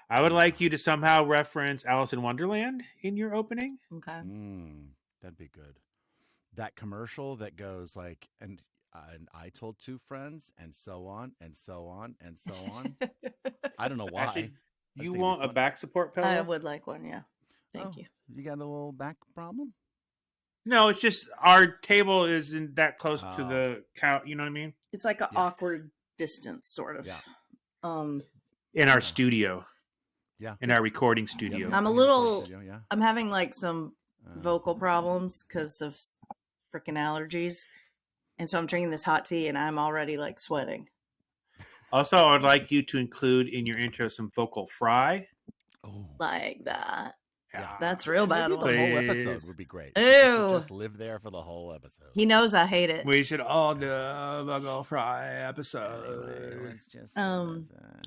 I would like you to somehow reference Alice in Wonderland in your opening. Okay. That'd be good. That commercial that goes like, and I told two friends, and so on, and so on, and so on. I don't know why. Actually, I you just think it'd be want a fun. back support pillow? I would like one, yeah. Thank you. You got a little back problem? No, it's just our table isn't that close to Oh. the couch. You know what I mean? It's like an awkward distance, sort of. Yeah. In our studio. Yeah. In our recording studio. I'm a little, I'm having like some vocal problems because of freaking allergies. And so I'm drinking this hot tea and I'm already like sweating. Also, I would like you to include in your intro some vocal fry. Oh. Like that. Yeah. That's real bad. Maybe the whole episode would be great. Ew. We should just live there for the whole episode. He knows I hate it. We should all do a vocal fry episode. Anyway, let's just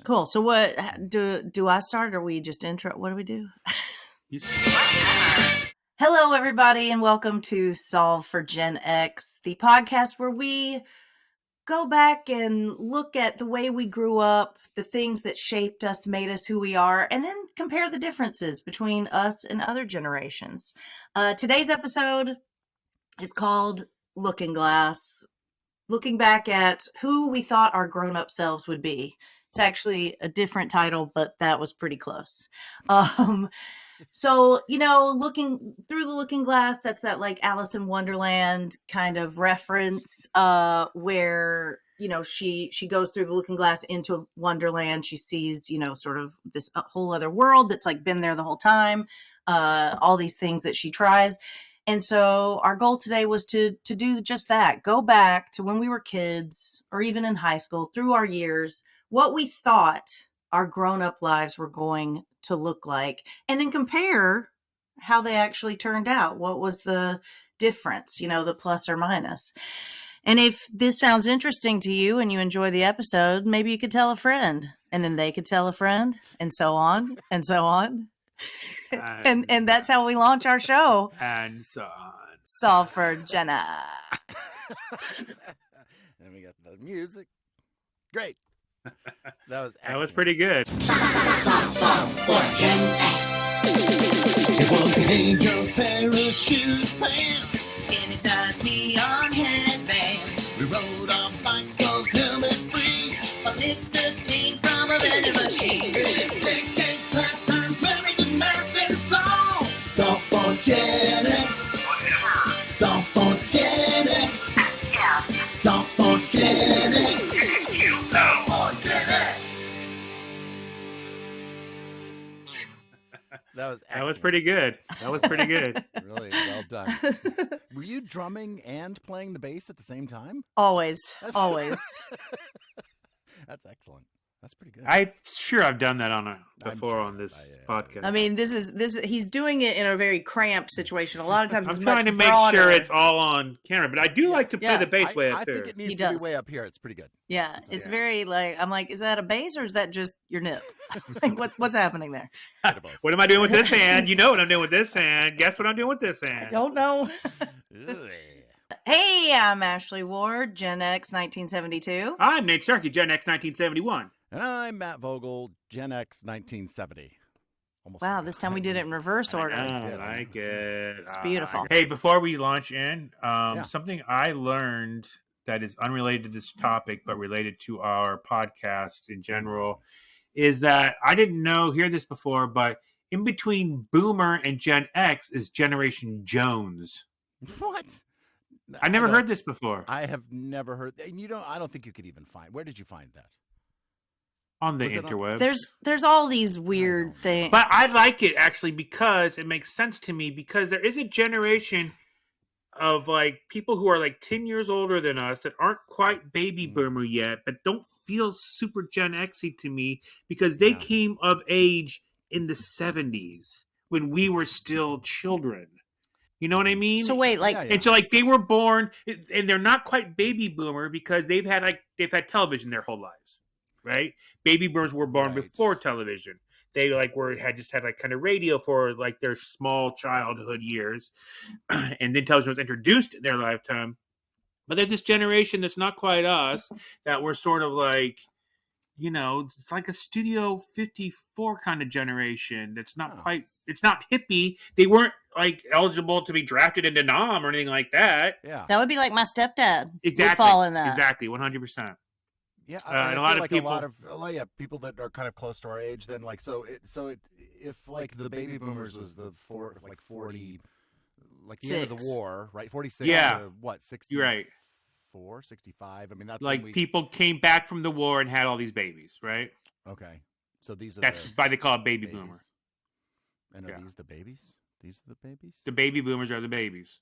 cool. So what do I start or we just intro? What do we do? Hello, everybody, and welcome to Solve for Gen X, the podcast where we go back and look at the way we grew up, the things that shaped us, made us who we are, and then compare the differences between us and other generations. Today's episode is called Looking Glass, looking back at who we thought our grown-up selves would be. It's actually a different title, but that was pretty close. So, looking through the looking glass, that's that like Alice in Wonderland kind of reference, where, she goes through the looking glass into Wonderland. She sees, sort of this whole other world that's like been there the whole time, all these things that she tries. And so our goal today was to do just that. Go back to when we were kids or even in high school, through our years, what we thought our grown-up lives were going to look like, and then compare how they actually turned out. What was the difference, the plus or minus? And if this sounds interesting to you and you enjoy the episode, maybe you could tell a friend, and then they could tell a friend, and so on, and so on. And that's how we launch our show. And so on. Solve for Jenna. And we got the music. Great. That was excellent. That was pretty good. Solve for Gen X. It was the angel parachute pants, skinny ties, neon headbands. We rode our bikes, cause helmet free, but nicotine from a vending machine. Decades, pastimes, memories, and master songs. Solve for Gen X. Solve for Gen X. Solve for Gen X. Solve for Gen X. That was excellent. That was pretty good. That was pretty good. Really well done. Were you drumming and playing the bass at the same time? Always. Always. That's excellent. That's pretty good. I'm sure I've done that before on this podcast. I mean, this is he's doing it in a very cramped situation. A lot of times I'm it's trying to much make broader. sure it's all on camera, but I do like to play the bass way up I there. think it needs He to be does. way up here. It's pretty good. Yeah, it's very like, I'm like, is that a bass or is that just your nip? Like, what's happening there? What am I doing with this hand? You know what I'm doing with this hand. Guess what I'm doing with this hand? I don't know. Hey, I'm Ashley Ward, Gen X 1972. I'm Nate Starkey, Gen X 1971. And I'm Matt Vogel, Gen X 1970. Almost Wow, this time we did it in reverse order. I like it. It's beautiful. Hey, before we launch in, something I learned that is unrelated to this topic, but related to our podcast in general, is that I didn't hear this before, but in between Boomer and Gen X is Generation Jones. What? I never heard this before. I have never heard. And I don't think you could even find. Where did you find that? On the interwebs. There's all these weird things. But I like it actually because it makes sense to me, because there is a generation of like people who are like 10 years older than us that aren't quite baby boomer yet, but don't feel super Gen X-y to me because they came of age in the 70s when we were still children. You know what I mean? So wait, like, and so like they were born, and they're not quite baby boomer because they've had television their whole lives, right? Baby boomers were born before television. They had kind of radio for like their small childhood years, and then television was introduced in their lifetime. But there's this generation that's not quite us, that we're sort of like it's like a Studio 54 kind of generation. That's not Oh. quite. It's not hippie. They weren't like eligible to be drafted into Nom or anything like that. Yeah. That would be like my stepdad. Exactly. Would fall in that. Exactly. 100%. Yeah, And I a lot feel of like people- people that are kind of close to our age, then like if like the baby boomers was the 40, like the end of the Six. war, right? 46 Yeah. to what, 60? You're right. 65. I mean, that's Like when we, people came back from the war and had all these babies, right? okay. So these are That's the why they call it baby babies. boomer. And are Yeah. these the babies? These are the babies? The baby boomers are the babies.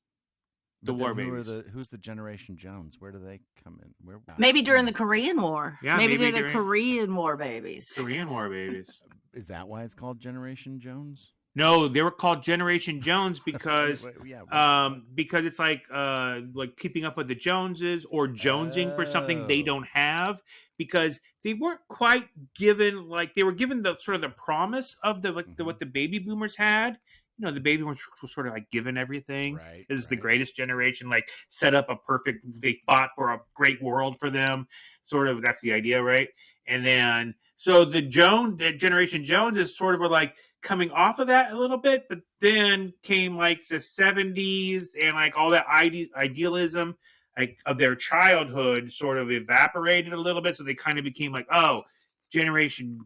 The But war then babies. who's the Generation Jones? Where do they come in? Where Maybe during the Korean War. Yeah, maybe maybe they're the during- Korean War babies. Korean War babies. Is that why it's called Generation Jones? No, they were called Generation Jones because Yeah. because it's like keeping up with the Joneses or jonesing for something they Oh. don't have, because they weren't quite given, like they were given the sort of the promise of the what the baby boomers had. The baby boomers were sort of like given everything. Right, This is the right. greatest generation, like set up a perfect, they fought for a great world for them. Sort of, that's the idea, right? And then so the Generation Jones is sort of like coming off of that a little bit, but then came like the 70s and like all that idealism like of their childhood sort of evaporated a little bit, so they kind of became like, oh, generation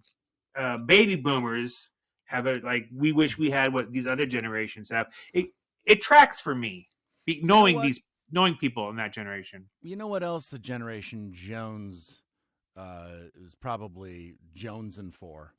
baby boomers have it, like we wish we had what these other generations have. It tracks for me, knowing what? knowing people in that generation. You know what else the Generation Jones is probably jonesing for?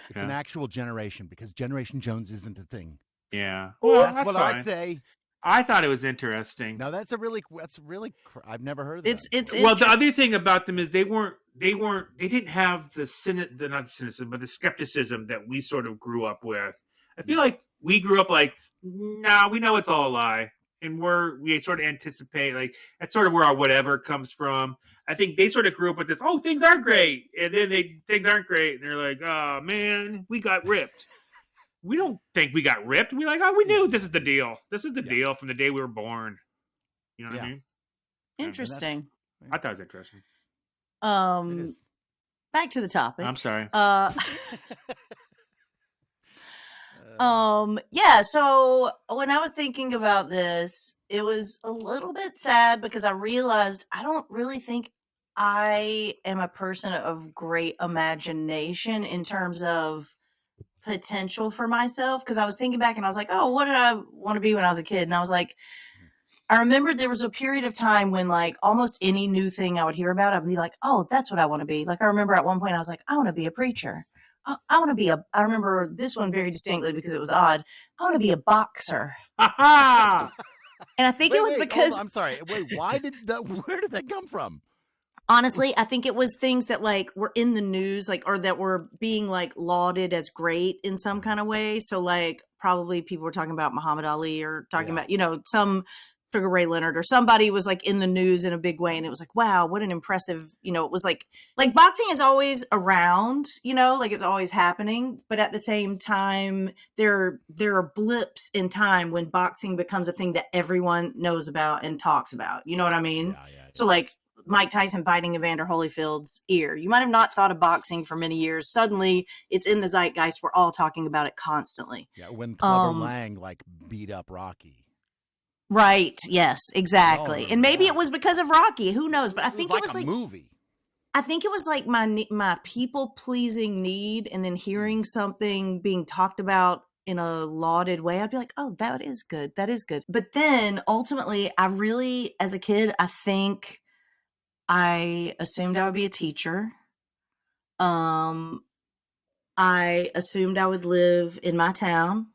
It's an Yeah. actual generation, because Generation Jones isn't a thing. Yeah, That's what fine. I say. I thought it was interesting. Now that's I've never heard of It's that. it's Well, the inter- other thing about them is they didn't have not cynicism, but the skepticism that we sort of grew up with. I feel like we grew up like, nah, we know it's all a lie, and we sort of anticipate, like that's sort of where our whatever comes from. I think they sort of grew up with this, oh, things are great, and then things aren't great, and they're like, oh man, we got ripped. We don't think we got ripped. We like, oh, we knew this is the deal. This is the deal from the day we were born. You know what I mean? interesting. I thought it was interesting. It is. Back to the topic. I'm sorry. Yeah, so when I was thinking about this, it was a little bit sad because I realized I don't really think I am a person of great imagination in terms of potential for myself. Because I was thinking back and I was like, oh, what did I want to be when I was a kid? And I was like, I remember there was a period of time when like almost any new thing I would hear about, I'd be like, oh, that's what I want to be. Like I remember at one point I was like, I want to be a preacher. I want to be I remember this one very distinctly because it was odd. I want to be a boxer. Ha And I think it was because, I'm sorry. Wait, where did that come from? honestly, I think it was things that like were in the news, like, or that were being like lauded as great in some kind of way. So like probably people were talking about Muhammad Ali or talking about, some Sugar Ray Leonard or somebody was like in the news in a big way. And it was like, wow, what an impressive, it was like boxing is always around, like it's always happening. But at the same time, there are blips in time when boxing becomes a thing that everyone knows about and talks about. You know what I mean? Yeah. So like Mike Tyson biting Evander Holyfield's ear. You might have not thought of boxing for many years. Suddenly it's in the zeitgeist. We're all talking about it constantly. Yeah, when Clubber Lang like beat up Rocky. Right. Yes, exactly. remember And maybe that. it was because of Rocky. Who knows? But I think it was a like movie. I think it was like my people pleasing need, and then hearing something being talked about in a lauded way, I'd be like, oh, that is good. That is good. But then ultimately, I really, as a kid, I think I assumed I would be a teacher. I assumed I would live in my town.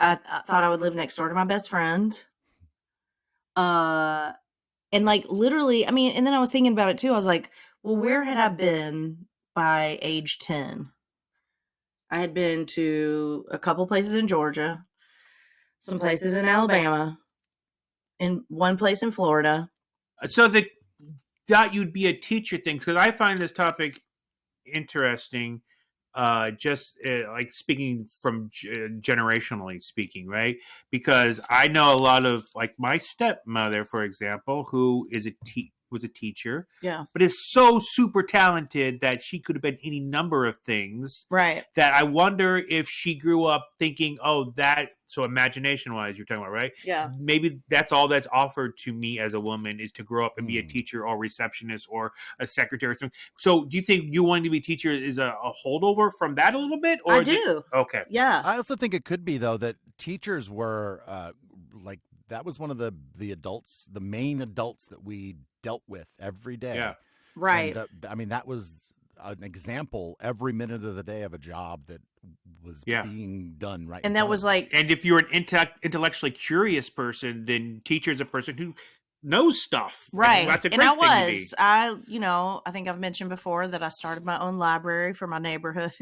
I thought I would live next door to my best friend. And like literally, I mean, and then I was thinking about it too. I was like, well, where had I been by age 10? I had been to a couple places in Georgia, some places in Alabama, and one place in Florida. So that you'd be a teacher thing, because I find this topic interesting. Like speaking from generationally speaking, right? Because I know a lot of like my stepmother, for example, who is was a teacher, Yeah. but is so super talented that she could have been any number of things. Right. That I wonder if she grew up thinking, oh, that, so imagination wise, you're talking about, right? Yeah. Maybe that's all that's offered to me as a woman is to grow up and be a Hmm. teacher or receptionist or a secretary or something. So do you think you wanting to be a teacher is a holdover from that a little bit? Or I is it- do. okay. Yeah. I also think it could be though that teachers were like that was one of the adults, the main adults that we dealt with every day. Yeah. Right. And I mean, that was an example every minute of the day of a job that was Yeah. being done right. And in that front was of us. like, And if you're an intellectually curious person, then teacher is a person who knows stuff. right. That's a And great I thing to be. was, I think I've mentioned before that I started my own library for my neighborhood.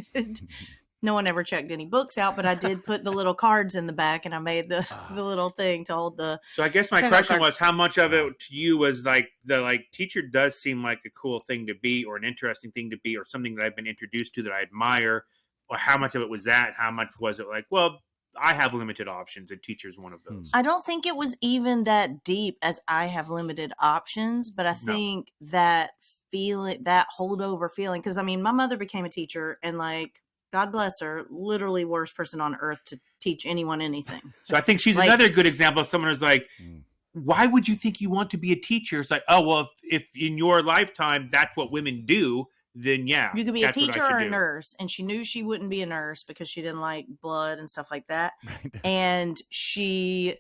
No one ever checked any books out, but I did put the little cards in the back, and I made the little thing to hold the. So I guess my Check out question cards. was, how much of it to you was like the teacher does seem like a cool thing to be, or an interesting thing to be, or something that I've been introduced to that I admire, or how much of it was that? How much was it like, well, I have limited options, and teacher's one of those. I don't think it was even that deep as I have limited options, but I No. think that feeling, that holdover feeling, because I mean, my mother became a teacher, and like, God bless her, literally worst person on earth to teach anyone anything. So I think she's Like- another good example of someone who's like, Mm. why would you think you want to be a teacher? It's like, oh, well, if in your lifetime that's what women do, then yeah. You could be a that's what I teacher should or a do. nurse, and she knew she wouldn't be a nurse because she didn't like blood and stuff like that. Right. And she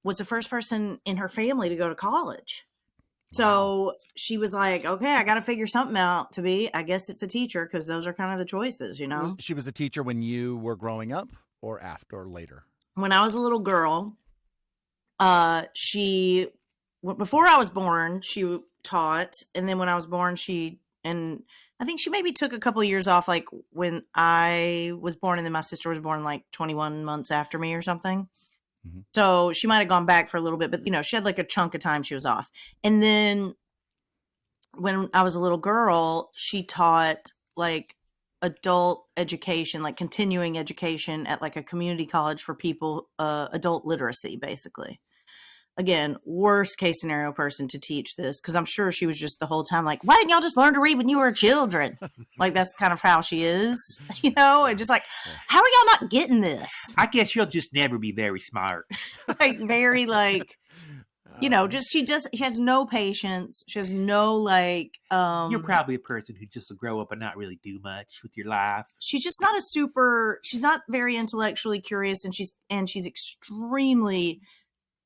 was the first person in her family to go to college. So she was like, okay, I got to figure something out to be. I guess it's a teacher because those are kind of the choices, you know? She was a teacher when you were growing up, or after, or later. When I was a little girl, before I was born, she taught. And then when I was born, and I think she maybe took a couple of years off, like when I was born, and then my sister was born like 21 months after me or something. Mhm. So she might have gone back for a little bit, but she had like a chunk of time she was off. And then when I was a little girl, she taught like adult education, like continuing education at like a community college for people, adult literacy, basically. Again, worst case scenario person to teach this, because I'm sure she was just the whole time like, why didn't y'all just learn to read when you were children? Like, that's kind of how she is, and just like, how are y'all not getting this? I guess you'll just never be very smart. Like, very like, she has no patience. She has no like, You're probably a person who just will grow up and not really do much with your life. she's just not she's not very intellectually curious, and she's extremely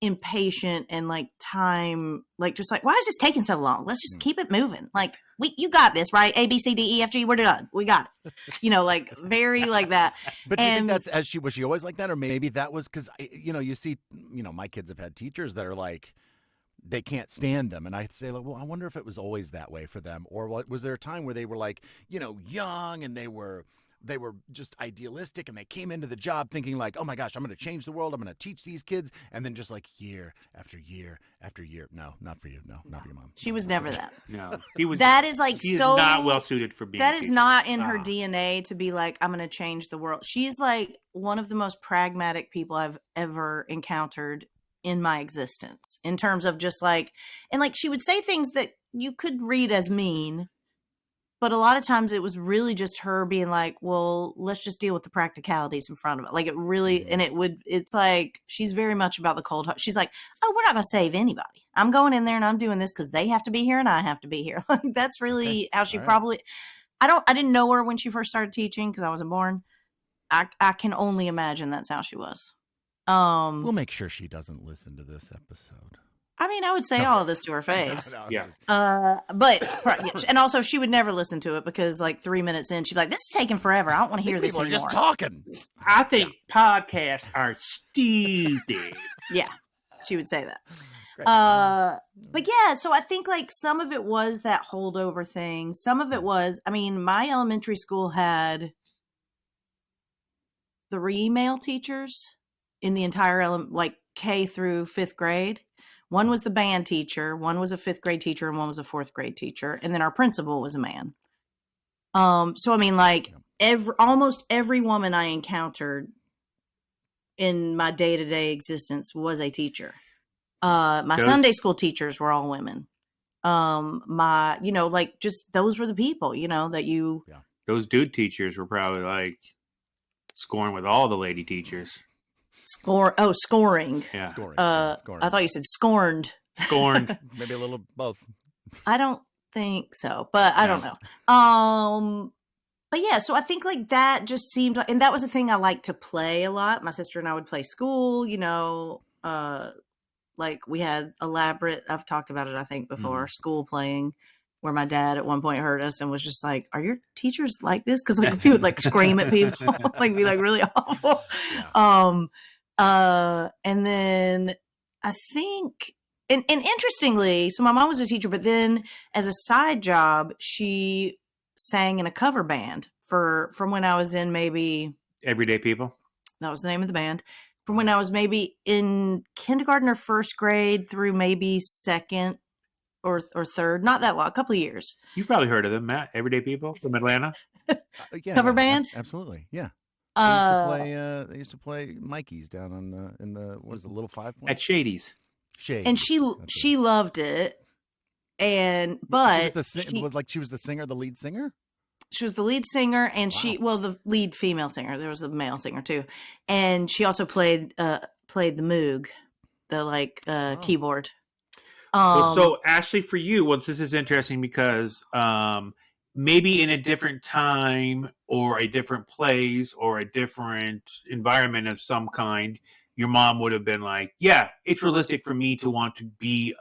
impatient and like time, like just like, why is this taking so long? Let's just keep it moving. Like, you got this, right? A, B, C, D, E, F, G, we're done. We got it. Like very like that. But do you think And- that's was she always like that, or maybe that was because you see, my kids have had teachers that are like, they can't stand them, and I say like, well, I wonder if it was always that way for them, or was there a time where they were like, young, and they were just idealistic, and they came into the job thinking like, oh my gosh, I'm going to change the world, I'm going to teach these kids, and then just like year after year after year. No, not for you. No, not for your mom. She was never that. No, he was. That is like He is so not well suited for being. that a is teacher. not in her Ah. DNA to be like, I'm going to change the world. She's like one of the most pragmatic people I've ever encountered in my existence, in terms of just like, and like she would say things that you could read as mean, but a lot of times it was really just her being like, well, let's just deal with the practicalities in front of it. Like, it really, and it's like, she's very much about the cold heart. She's like, oh, we're not going to save anybody. I'm going in there and I'm doing this because they have to be here and I have to be here. Like, that's really how she All right. probably, I didn't know her when she first started teaching because I wasn't born. I can only imagine that's how she was. We'll make sure she doesn't listen to this episode. I mean, I would say all of this to her face. No, Yeah. But right, yeah, and also she would never listen to it because like 3 minutes in, she'd be like, "This is taking forever. I don't want to hear These this people are anymore." just talking. I think podcasts are stupid. Yeah, she would say that. Great. But yeah, so I think like some of it was that holdover thing. Some of it was, I mean, my elementary school had 3 male teachers in the entire like K through 5th grade. One was the band teacher, one was a 5th grade teacher, and one was a 4th grade teacher, and then our principal was a man. So I mean, like almost every woman I encountered in my day-to-day existence was a teacher. My Those- Sunday school teachers were all women. My, like just those were the people, that you Those dude teachers were probably like scoring with all the lady teachers. scoring. Yeah. Scoring. Scoring. I thought you said scorned. Scorned. Maybe a little both. I don't think so, but I No. don't know. But yeah, so I think like that just seemed like, and that was a thing I liked to play a lot. My sister and I would play school, like we had elaborate, I've talked about it, I think before, school playing, where my dad at one point heard us and was just like, are your teachers like this? Cause like he would like scream at people, like be like really awful. Yeah. And then I think, and interestingly, so my mom was a teacher, but then as a side job, she sang in a cover band from when I was in maybe Everyday people. that was the name of the band. From when I was maybe in kindergarten or first grade through maybe second or third, not that long, a couple of years. You've probably heard of them, Matt. Everyday people from Atlanta. Yeah, Cover yeah, band? absolutely. Yeah. They used to play Mikey's down on in the what is it, Little 5 Point? At Shady's. Shade. and she loved it. And but she was the singer, the lead singer? she was the lead singer, and Wow. the lead female singer. There was a male singer too, and she also played the Moog, the keyboard. Well, so Ashley, for you, well, this is interesting because maybe in a different time or a different place or a different environment of some kind, your mom would have been like, "Yeah, it's realistic for me to want to be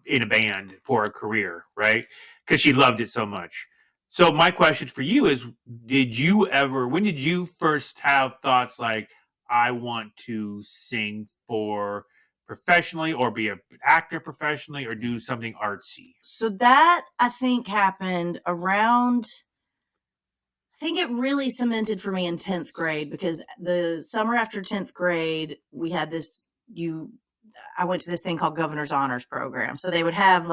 in a band for a career, right?" Because she loved it so much. So my question for you is, when did you first have thoughts like, I want to sing for professionally or be an actor professionally or do something artsy? So that I think happened around, I think it really cemented for me in 10th grade, because the summer after 10th grade, we had I went to this thing called Governor's Honors Program. So they would have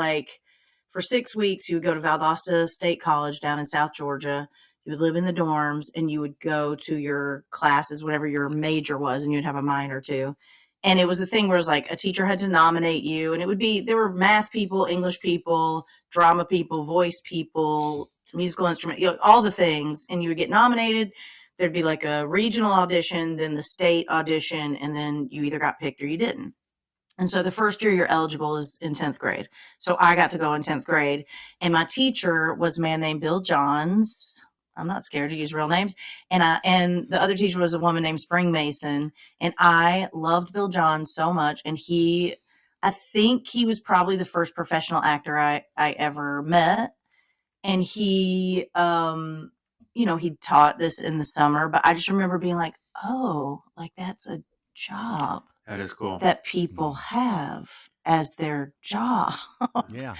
for 6 weeks, you would go to Valdosta State College down in South Georgia. You would live in the dorms and you would go to your classes, whatever your major was, and you'd have a minor too. And it was a thing where it was like a teacher had to nominate you, and there were math people, English people, drama people, voice people, musical instrument, all the things. And you would get nominated. There'd be like a regional audition, then the state audition, and then you either got picked or you didn't. And so the first year you're eligible is in 10th grade. So I got to go in 10th grade. And my teacher was a man named Bill Johns. I'm not scared to use real names. And the other teacher was a woman named Spring Mason. And I loved Bill Johns so much. And I think he was probably the first professional actor I ever met. And he, he taught this in the summer. But I just remember being like, oh, like that's a job That is cool. that people have as their job. Yeah.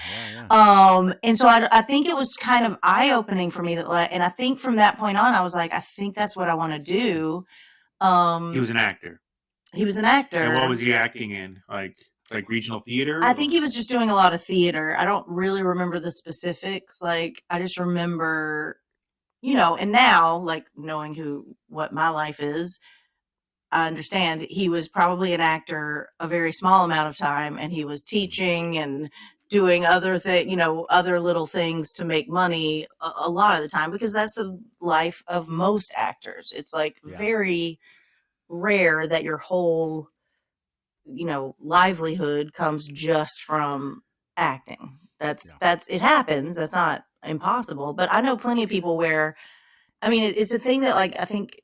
And so I think it was kind of eye-opening for me and I think from that point on, I was like, I think that's what I want to do. He was an actor. He was an actor. And what was he acting in? Like regional theater? I think he was just doing a lot of theater. I don't really remember the specifics. Like, I just remember, and now, like, knowing what my life is, I understand he was probably an actor a very small amount of time, and he was teaching and doing other other little things to make money a lot of the time, because that's the life of most actors. It's like very rare that your whole, livelihood comes just from acting. That's it happens. That's not impossible, but I know plenty of people where, I mean, it's a thing that, like, I think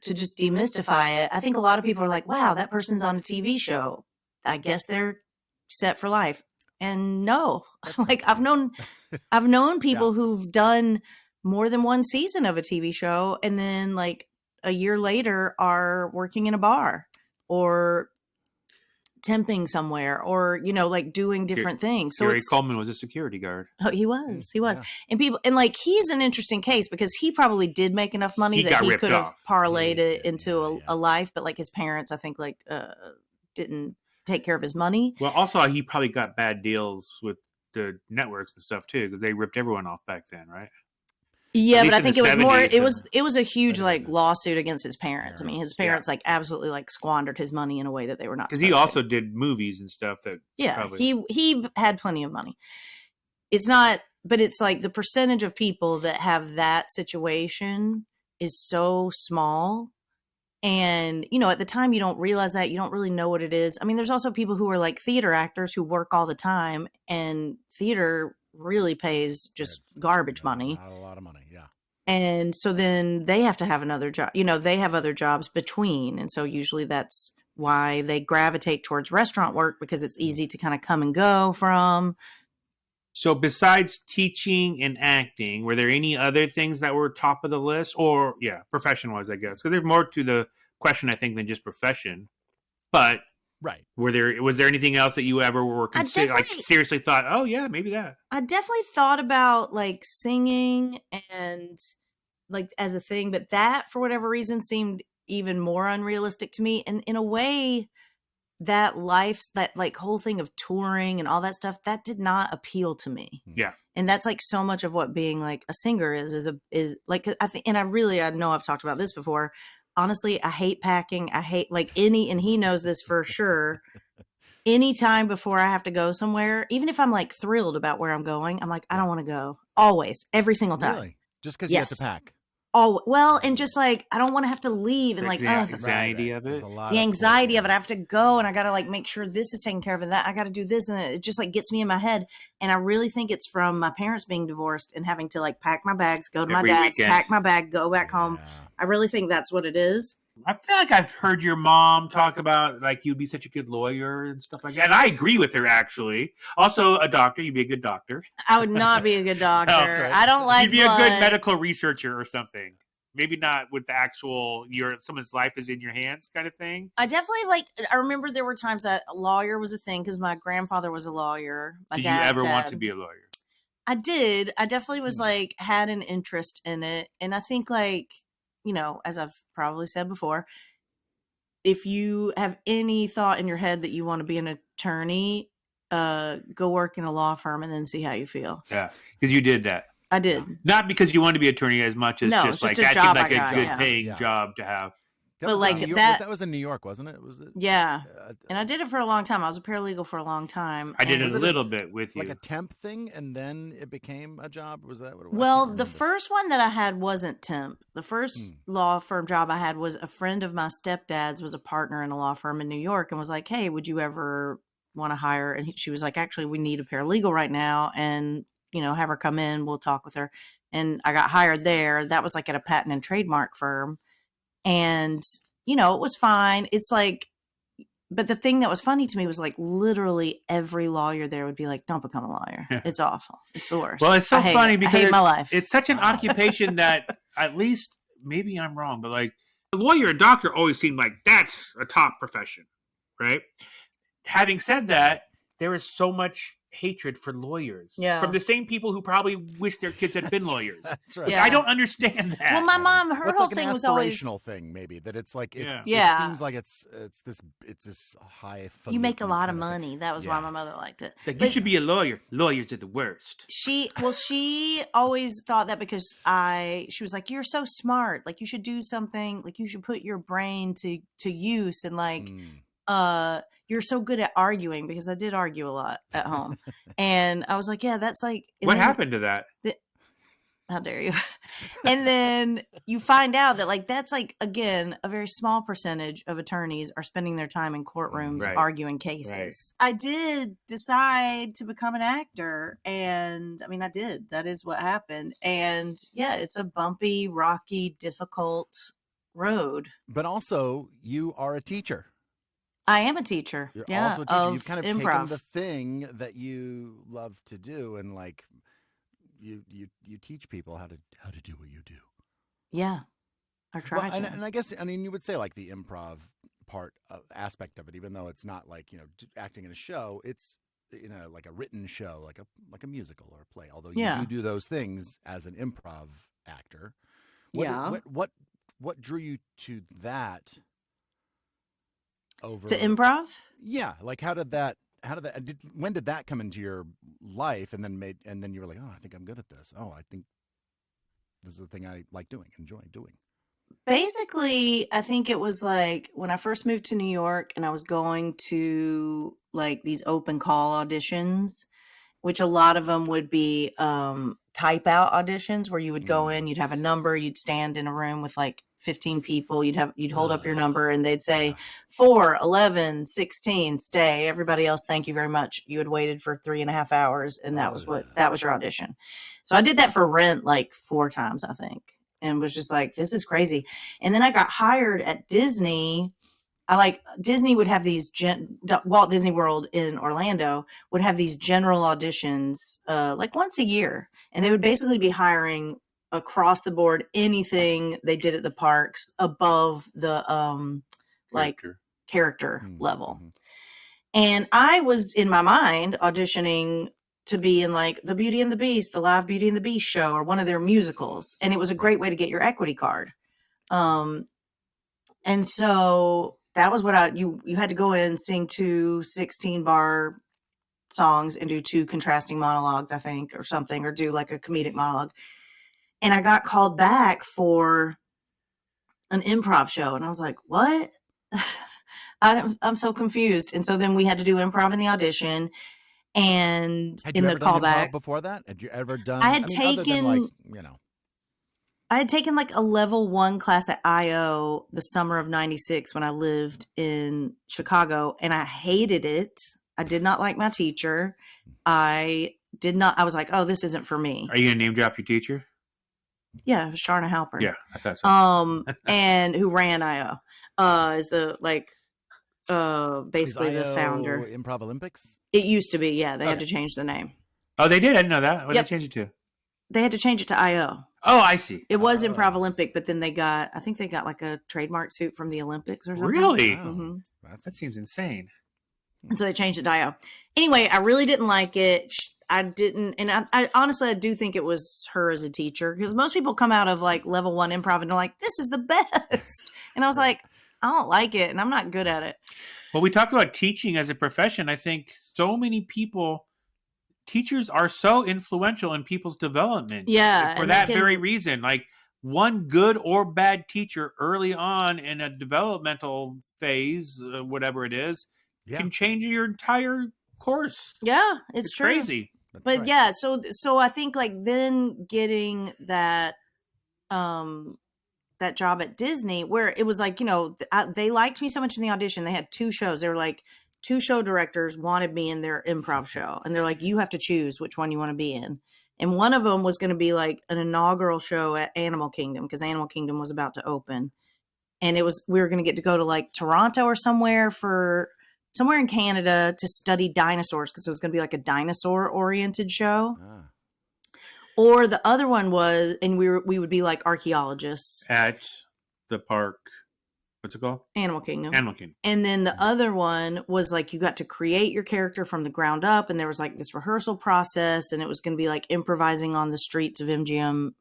to just demystify it, I think a lot of people are like, wow, that person's on a TV show. I guess they're set for life. And no, like I've known people who've done more than one season of a TV show, and then like a year later are working in a bar or temping somewhere, or like doing different things. So Gary Coleman was a security guard. Oh, he was. And like, he's an interesting case because he probably did make enough money that he could have parlayed it into a life, but like his parents, I think, like didn't take care of his money. Well, also he probably got bad deals with the networks and stuff too, because they ripped everyone off back then, right? Yeah, At but least I in think the it was more. 70s, It was a huge But it like was his lawsuit against his parents. I mean, his parents. parents like absolutely like squandered his money in a way that they were not because supposed he also to. did movies and stuff that Yeah, probably. he had plenty of money. It's not, but it's like the percentage of people that have that situation is so small. And, you know, at the time you don't realize that, you don't really know what it is. I mean, there's also people who are like theater actors who work all the time, and theater really pays just garbage money. Not a lot of money. Yeah. And so then they have to have another job. You know, they have other jobs between. And so usually that's why they gravitate towards restaurant work, because it's easy to kind of come and go from. So besides teaching and acting, were there any other things that were top of the list? Or profession-wise, I guess, because there's more to the question, I think, than just profession. But Right. was there anything else that you ever were seriously thought, oh yeah, maybe that? I definitely thought about like singing and like as a thing, but that for whatever reason seemed even more unrealistic to me. And in a way, that like whole thing of touring and all that stuff, that did not appeal to me. Yeah. And that's like so much of what being like a singer is like, I think, and I know I've talked about this before. Honestly, I hate packing. I hate and he knows this for sure. Anytime before I have to go somewhere, even if I'm like thrilled about where I'm going, I'm like, I don't want to go. Always, every single time. Really? Just because you have to pack? Oh, well, and just like, I don't want to have to leave and like, the anxiety of it. The anxiety of it. I have to go and I got to like make sure this is taken care of and that I got to do this. And it just like gets me in my head. And I really think it's from my parents being divorced and having to like pack my bags, go to my dad's, pack my bag, go back home. I really think that's what it is. I feel like I've heard your mom talk about like you'd be such a good lawyer and stuff like that. And I agree with her, actually. Also, a doctor, you'd be a good doctor. I would not be a good doctor. That's right. I don't like You'd be blood. a good medical researcher or something. Maybe not with the actual someone's life is in your hands kind of thing. I definitely I remember there were times that a lawyer was a thing because my grandfather was a lawyer. Did you ever want to be a lawyer? I did. I definitely was like had an interest in it. And I think like, you know, as I've probably said before, if you have any thought in your head that you want to be an attorney, go work in a law firm and then see how you feel. Yeah, because you did that. I did. Not because you wanted to be an attorney as much as just like that seemed like a good paying job to have. But like that was in New York, wasn't it? Was it? Yeah. And I did it for a long time. I was a paralegal for a long time. I did it a little bit with you. Like a temp thing, and then it became a job? Was that what it was? Well, the first one that I had wasn't temp. The first law firm job I had was a friend of my stepdad's was a partner in a law firm in New York and was like, hey, would you ever want to hire? And she was like, actually, we need a paralegal right now. And, you know, have her come in. We'll talk with her. And I got hired there. That was like at a patent and trademark firm. And, you know, it was fine. It's like, but the thing that was funny to me was like literally every lawyer there would be like, don't become a lawyer. It's awful. It's the worst. Well, it's so funny because I hate my life. It's such an occupation that at least maybe I'm wrong, but like a lawyer and doctor always seem like that's a top profession, right? Having said that, there is so much hatred for lawyers from the same people who probably wish their kids had been lawyers. That's right. I don't understand that. Well, my mom, her whole thing was always aspirational thing, maybe that it's like it seems like it's this high. You make a lot of money. That was why my mother liked it. Like you should be a lawyer. Lawyers are the worst. She always thought that because she was like, you're so smart. Like you should do something. Like you should put your brain to use and like. You're so good at arguing because I did argue a lot at home. And I was like, yeah, that's like. What happened to that? How dare you? And then you find out that like, that's like, again, a very small percentage of attorneys are spending their time in courtrooms arguing cases. Right. I did decide to become an actor. And I mean, I did. That is what happened. And yeah, it's a bumpy, rocky, difficult road. But also you are a teacher. I am a teacher. You're also a teacher. You've kind of taken the thing that you love to do and like you teach people how to do what you do. Yeah. Or try to. And I guess, I mean, you would say like the improv aspect of it, even though it's not like, you know, acting in a show, it's, you know, like a written show, like a musical or a play, although you do those things as an improv actor. What drew you to that? To improv? Yeah. Like when did that come into your life and then you were like, oh, I think I'm good at this. Oh, I think This is the thing I like doing, enjoy doing. Basically, I think it was like when I first moved to New York and I was going to like these open call auditions, which a lot of them would be type out auditions where you would go in, you'd have a number, you'd stand in a room with like 15 people, you'd hold up your number and they'd say 4, 11, 16, stay. Everybody else, thank you very much. You had waited for 3.5 hours and that was your audition. So I did that for Rent like 4 times, I think, and was just like, this is crazy. And then I got hired at Disney. Disney would have these Walt Disney World in Orlando would have these general auditions like once a year, and they would basically be hiring across the board anything they did at the parks above the like character level. And I was in my mind auditioning to be in like the Beauty and the Beast, the live Beauty and the Beast show, or one of their musicals, and it was a great way to get your equity card. And so that was what you had to go in, sing 2 16-bar songs and do 2 contrasting monologues, I think, or something, or do like a comedic monologue. And I got called back for an improv show. And I was like, what? I'm so confused. And so then we had to do improv in the audition and in the callback. Before that? Had you ever done? I had taken like a level 1 class at IO the summer of 96 when I lived in Chicago, and I hated it. I did not like my teacher. I was like, oh, this isn't for me. Are you going to name drop your teacher? Yeah, it was Sharna Halpern. Yeah, I thought so. And who ran IO is the basically the founder. Improv Olympics? It used to be, yeah. They had to change the name. Oh, they did? I didn't know that. What did they change it to? They had to change it to IO. Oh, I see. It was Improv Olympic, but then I think they got like a trademark suit from the Olympics or something. Really? Wow. Mm-hmm. That seems insane. And so they changed it to IO. Anyway, I really didn't like it. I didn't, and I honestly, I do think it was her as a teacher, because most people come out of like level 1 improv and they're like, this is the best. And I was like, I don't like it and I'm not good at it. Well, we talked about teaching as a profession. I think so many teachers are so influential in people's development. Yeah. For that very reason, like one good or bad teacher early on in a developmental phase, whatever it is, can change your entire course. Yeah, it's true. Crazy. But right. Yeah, so I think like then getting that that job at Disney, where it was like, they liked me so much in the audition. They had 2 shows. They were like, 2 show directors wanted me in their improv show, and they're like, you have to choose which one you want to be in. And one of them was going to be like an inaugural show at Animal Kingdom, because Animal Kingdom was about to open, and we were going to get to go to like Toronto or somewhere in Canada to study dinosaurs, because it was going to be like a dinosaur oriented show. Or the other one was, and we would be like archaeologists at the park. What's it called? Animal Kingdom. And then the other one was like, you got to create your character from the ground up, and there was like this rehearsal process, and it was going to be like improvising on the streets of MGM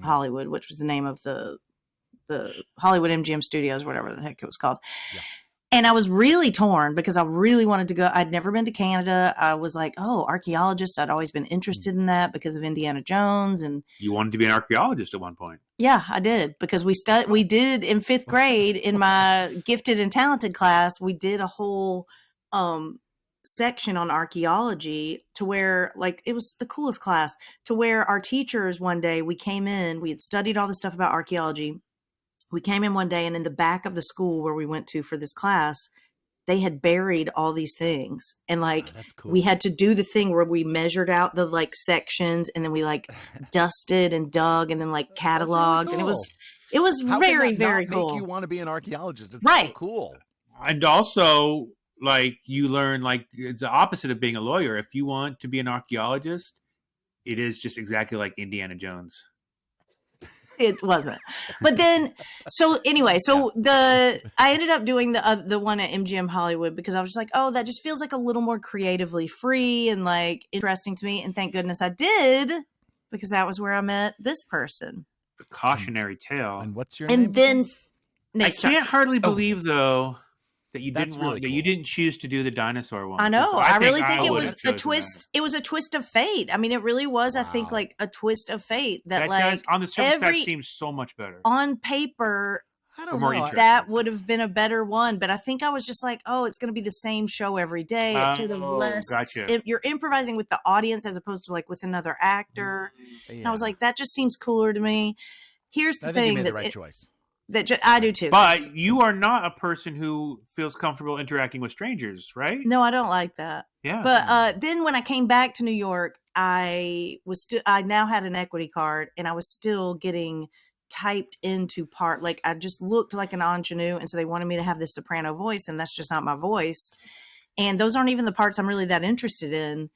Hollywood, which was the name of the Hollywood MGM Studios, whatever the heck it was called. Yeah. And I was really torn because I really wanted to go. I'd never been to Canada. I was like, oh, archaeologist. I'd always been interested in that because of Indiana Jones. And you wanted to be an archaeologist at one point. Yeah, I did, because we did in 5th grade in my gifted and talented class. We did a whole section on archaeology, to where like it was the coolest class, to where our teachers one day, we had studied all this stuff about archaeology. We came in one day, and in the back of the school where we went to for this class, they had buried all these things. And like, that's cool. We had to do the thing where we measured out the like sections, and then we like dusted and dug and then like cataloged. Really cool. And it was How very, can that very not cool. Make you want to be an archaeologist? It's right. So cool. And also, like, you learn, like, it's the opposite of being a lawyer. If you want to be an archaeologist, it is just exactly like Indiana Jones. It wasn't. But then, so anyway, I ended up doing the one at MGM Hollywood, because I was just like, oh, that just feels like a little more creatively free and like interesting to me. And thank goodness I did, because that was where I met this person. The cautionary tale. And what's your name? And then I can't hardly believe, though, that you That's didn't really want, that you cool. didn't choose to do the dinosaur one. I 'cause know. I really think it would was have a chosen twist. that. It was a twist of fate. I mean, it really was. I think Wow. like a twist of fate that That like does, on the surface, that every seems so much better. on paper I Or don't more know. interesting. that would have been a better one. But I think I was just like, oh, it's going to be the same show every day. It's sort of Oh, less. gotcha. You're improvising with the audience as opposed to like with another actor. And I was Yeah. like, that just seems cooler to me. Here's the I think you thing made the that's right choice. I do too. But you are not a person who feels comfortable interacting with strangers, right? No, I don't like that. Yeah. But then when I came back to New York, I now had an equity card and I was still getting typed into part. Like I just looked like an ingenue. And so they wanted me to have this soprano voice, and that's just not my voice. And those aren't even the parts I'm really that interested in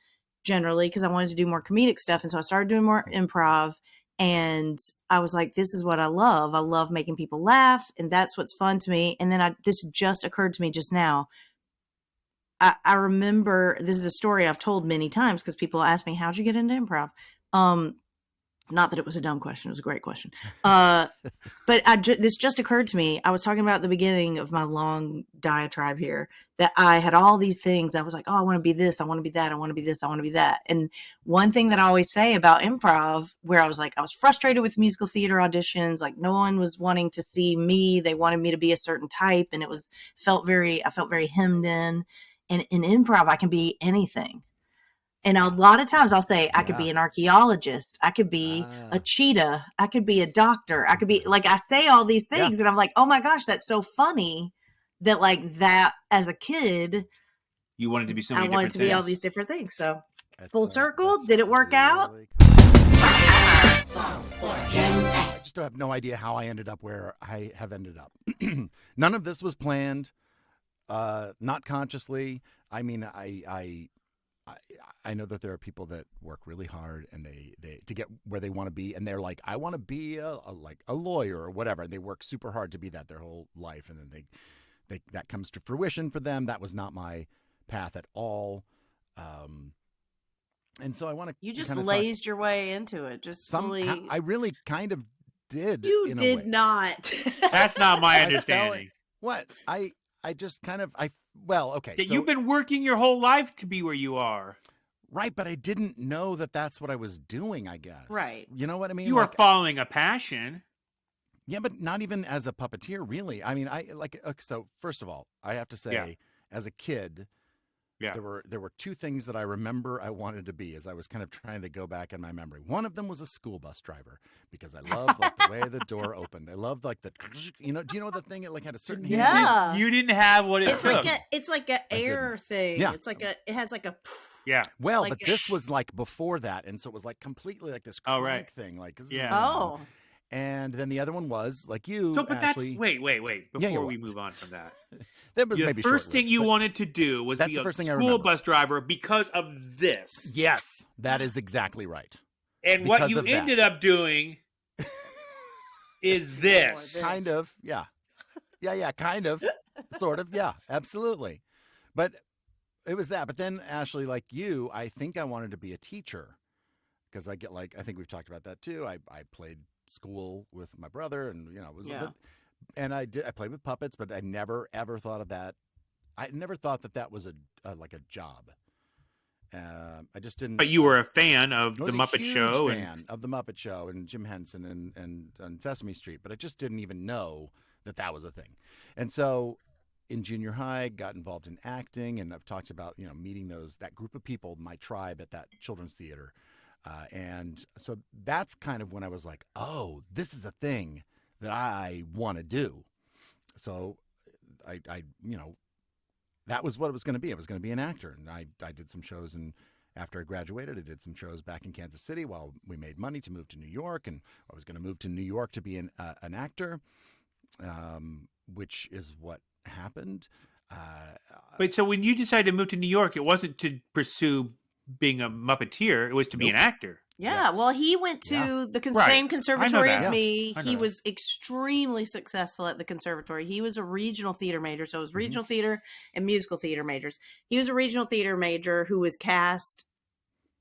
generally, because I wanted to do more comedic stuff. And so I started doing more improv. And I was like, this is what I love. I love making people laugh. And that's what's fun to me. And then this just occurred to me just now. I remember, this is a story I've told many times because people ask me, how'd you get into improv? Not that it was a dumb question. It was a great question. But this just occurred to me. I was talking about at the beginning of my long diatribe here that I had all these things. I was like, oh, I want to be this. I want to be that. I want to be this. I want to be that. And one thing that I always say about improv, where I was like, I was frustrated with musical theater auditions. Like no one was wanting to see me. They wanted me to be a certain type. And I felt very hemmed in. And in improv, I can be anything. And a lot of times I'll say, I could be an archaeologist. I could be a cheetah. I could be a doctor. I could be like, I say all these things and I'm like, oh my gosh, that's so funny that like that as a kid, You wanted to be so many I wanted different to be all things. these different things. So That's, full circle, that's did it work out? really cool. For Gen I X. just have no idea how I ended up where I have ended up. None of this was planned, not consciously. I mean, I know that there are people that work really hard and they to get where they want to be, and they're like, I want to be a lawyer or whatever, and they work super hard to be that their whole life, and then they that comes to fruition for them. That was not my path at all. And so I want to. You just lazed your way into it. Just fully. I really kind of did. You in a did way. not. That's not my I felt understanding. What I just kind of well, okay. That So, you've been working your whole life to be where you are. right, but I didn't know that that's what I was doing. I guess. Right. You know what I mean? You are following a passion. Yeah, but not even as a puppeteer, really. I mean, so first of all, I have to say, as a kid, there were two things that I remember I wanted to be as I was kind of trying to go back in my memory. One of them was a school bus driver because I loved like the way the door opened. I loved like the, do you know the thing it like had a certain Yeah. You didn't have what it It's took. like a air thing. Yeah. It's like it has like a. Yeah. Well, like but this was like before that, and so it was like completely like this Oh, crank right. thing, like Oh. And then the other one was like you. So, but Ashley, that's wait. Before you're we what? move on from that, that was the maybe first thing short-lived, you but wanted to do was that's be the a first thing I school remember. bus driver because of this. Yes, that is exactly right. And what Because you of that. ended up doing is this. Kind of, yeah, kind of, sort of, yeah, absolutely. But it was that. But then, Ashley, like you, I think I wanted to be a teacher because I think we've talked about that too. I played school with my brother, and it was and I played with puppets, but I never ever thought of that. I never thought that was like a job. I just didn't. But you were a fan of I the was Muppet a huge Show fan of the Muppet Show and Jim Henson and Sesame Street, but I just didn't even know that was a thing. And so in junior high, got involved in acting, and I've talked about meeting that group of people, my tribe at that children's theater. And so that's kind of when I was like, oh, this is a thing that I want to do. So I that was what it was going to be. I was going to be an actor. And I did some shows, and after I graduated, I did some shows back in Kansas City while we made money to move to New York. And I was going to move to New York to be an actor, which is what happened. Wait, so when you decided to move to New York, it wasn't to pursue being a Muppeteer. It was to be an actor. Yeah, Yes. well, he went to Yeah. the Right. same conservatory as that. me. I know He that. was extremely successful at the conservatory. He was a regional theater major, so it was regional theater and musical theater majors. He was a regional theater major who was cast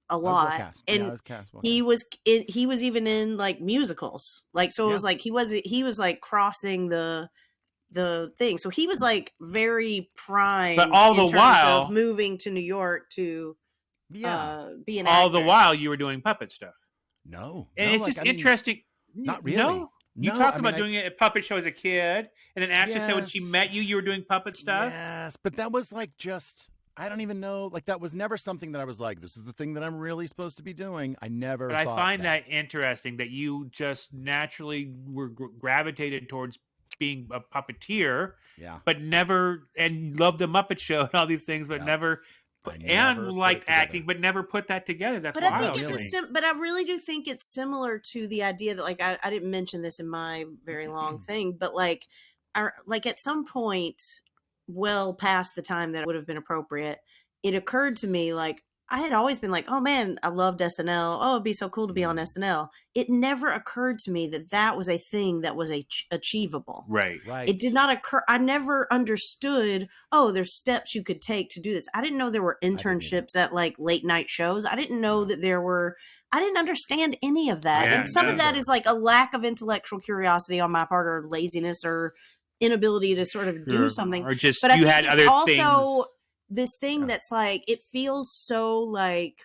a I was well lot, cast. and I was cast. Well he cast. was even in like musicals. Like so, it was like he was like crossing the the thing. So he was like very prime But all in the terms while- of moving to New York to Yeah. be an All actor. the while you were doing puppet stuff. No. And no, it's like, just I mean, interesting. not really. No? You No, talked I mean, about doing it at puppet show as a kid, and then Ashley said when she Yes. met you, you were doing puppet stuff. Yes, but that was like just I don't even know. Like that was never something that I was like, this is the thing that I'm really supposed to be doing. I never. But I thought find that interesting that you just naturally were gravitated towards being a puppeteer, Yeah. but never and loved the Muppet Show and all these things, but Yeah. never I and never put it liked together. acting, but never put that together. That's But I wild. think really. but I really do think it's similar to the idea that like I didn't mention this in my very long thing, but like at some point, well past the time that would have been appropriate, it occurred to me like I had always been like, oh man, I loved SNL. Oh, it'd be so cool to be on SNL. It never occurred to me that that was a thing that was achievable. Right. Right. It did not occur. I never understood, oh, there's steps you could take to do this. I didn't know there were didn't either. internships at like late night shows. I didn't know that there were, I didn't understand any of that. Yeah, And some of no. that is like a lack of intellectual curiosity on my part or laziness or inability to sort of do Sure. something. Or just But I you think had it's other also things. this thing Yeah. that's like, it feels so like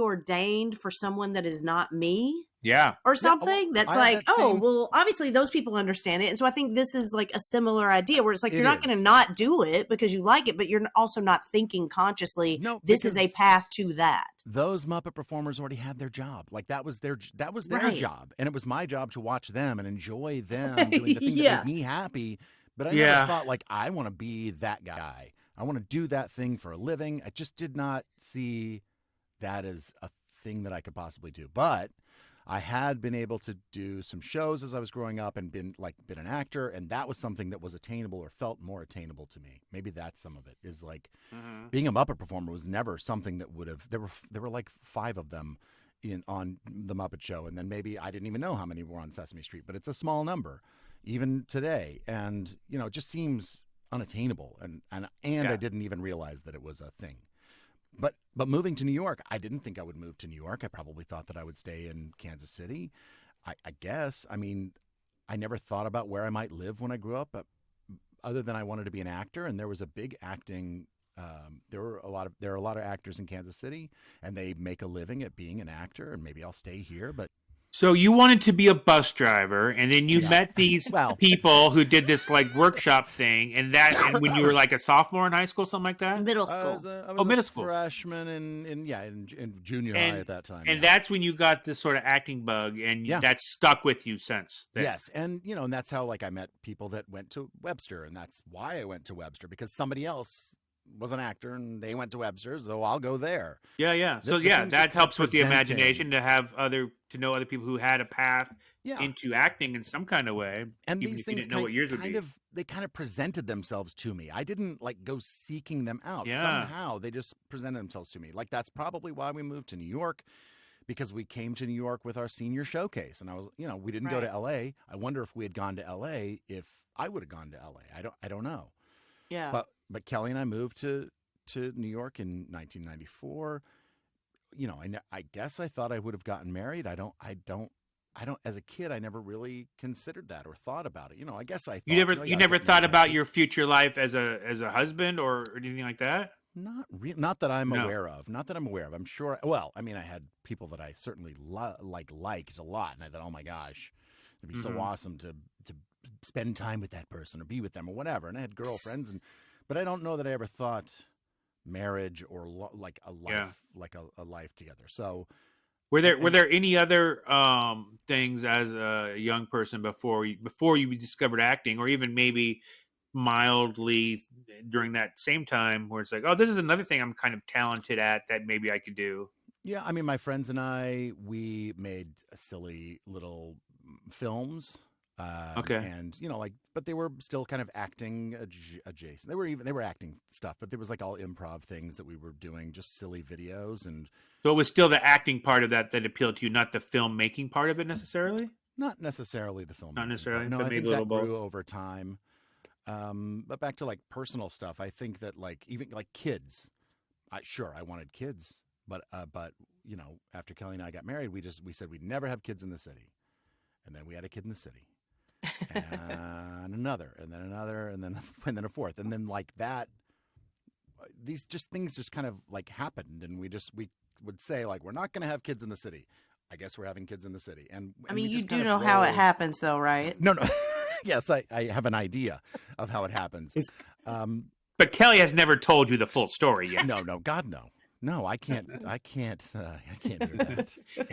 preordained for someone that is not me Yeah. or well, something that's I had like, that oh, same- well, obviously those people understand it. And so I think this is like a similar idea where it's like, It you're not going is. to not do it because you like it, but you're also not thinking consciously, No, this is a because path to that. those Muppet performers already had their job. Like that was their Right. job, and it was my job to watch them and enjoy them doing the thing that Yeah. made me happy. But I Yeah. never thought like I want to be that guy. I want to do that thing for a living. I just did not see that as a thing that I could possibly do. But I had been able to do some shows as I was growing up and been an actor, and that was something that was attainable or felt more attainable to me. Maybe that's some of it. Is like being a Muppet performer was never something that would have. There were like 5 of them on the Muppet Show, and then maybe I didn't even know how many were on Sesame Street, but it's a small number even today, and it just seems unattainable, and Yeah. I didn't even realize that it was a thing. But moving to New York, I didn't think I would move to New York. I probably thought that I would stay in Kansas City. I guess. I mean, I never thought about where I might live when I grew up, other than I wanted to be an actor. And there was a big acting. There are a lot of actors in Kansas City, and they make a living at being an actor. And maybe I'll stay here, but. So you wanted to be a bus driver, and then you Yeah. met these Well. people who did this like workshop thing, and when you were like a sophomore in high school, something like that. Middle I school. was a middle school. freshman in junior And- high at that time. And yeah. that's when you got this sort of acting bug, and Yeah. that's stuck with you since. Then. Yes, and and that's how I met people that went to Webster, and that's why I went to Webster, because somebody else was an actor and they went to Webster, so I'll go there. Yeah. So The yeah, things that just helps with the presenting. imagination to know other people who had a path Yeah, into acting in some kind of way, and even these if you things didn't know what yours would be. they kind of presented themselves to me. I didn't like go seeking them out. Yeah. Somehow they just presented themselves to me. Like that's probably why we moved to New York, because we came to New York with our senior showcase, and I was, we didn't go to Right. L.A. I wonder if we had gone to L.A. if I would have gone to L.A. I don't know. Yeah. But Kelly and I moved to New York in 1994. I guess I thought I would have gotten married. I don't. As a kid, I never really considered that or thought about it. I guess I thought, You never yeah, you I'll never get thought married. about your future life as a husband or anything like that? Not that I'm No. aware of. Not that I'm aware of. I'm sure. Well, I mean, I had people that I certainly liked a lot, and I thought, oh my gosh, it'd be so Mhm. awesome to spend time with that person or be with them or whatever. And I had girlfriends, but I don't know that I ever thought marriage or like a life, a life together. So Were there any other things as a young person before you discovered acting, or even maybe mildly during that same time, where it's like, oh, this is another thing I'm kind of talented at that maybe I could do? yeah, I mean, my friends and I, we made silly little films. Okay. And but they were still kind of acting adjacent. They were acting stuff, but there was like all improv things that we were doing, just silly videos, and So it was still the acting part of that appealed to you, not the filmmaking part of it necessarily. not necessarily the film. Not necessarily, No, but I maybe think a little that grew both. over time. But back to like personal stuff, I think that like even like kids, I wanted kids, but after Kelly and I got married, we said we'd never have kids in the city, and then we had a kid in the city. and another, and then another, and then and then a fourth, and then like that. These just things just kind of like happened, and we would say like we're not going to have kids in the city. I guess we're having kids in the city, and I we mean, you just do kind of know how it rolled. happens, though, right? No, no. Yes, I have an idea of how it happens. It's- Um, But Kelly has never told you the full story yet. no, no, God, no, no. I can't do that.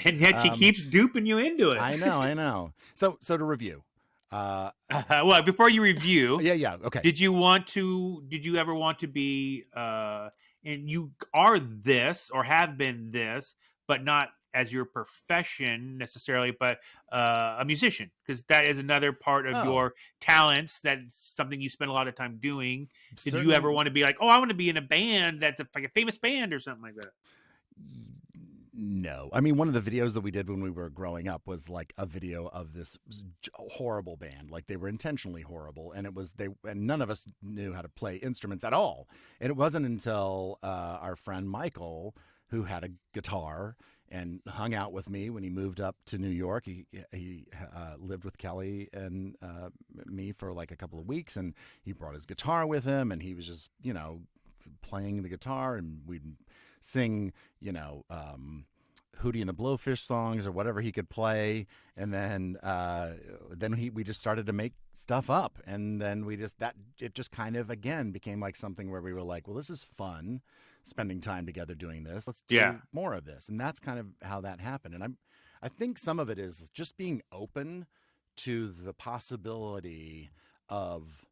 And yet she Um, keeps duping you into it. I know. So to review. Well, before you review, Yeah. Okay. did you ever want to be and you are this or have been this, but not as your profession necessarily, but a musician, because that is another part of Oh. your talents. That's something you spend a lot of time doing. Did you Certainly- ever want to be like, oh, I want to be in a band that's like a famous band or something like that? No. I mean, one of the videos that we did when we were growing up was like a video of this horrible band. Like they were intentionally horrible, and and none of us knew how to play instruments at all. And it wasn't until our friend Michael, who had a guitar and hung out with me when he moved up to New York. He lived with Kelly and me for like a couple of weeks, and he brought his guitar with him, and he was just playing the guitar, and we'd sing, Hootie and the Blowfish songs or whatever he could play, and then we just started to make stuff up, and then it just kind of again became like something where we were like, well, this is fun, spending time together doing this. Let's do more of this, and that's kind of how that happened. And I think some of it is just being open to the possibility of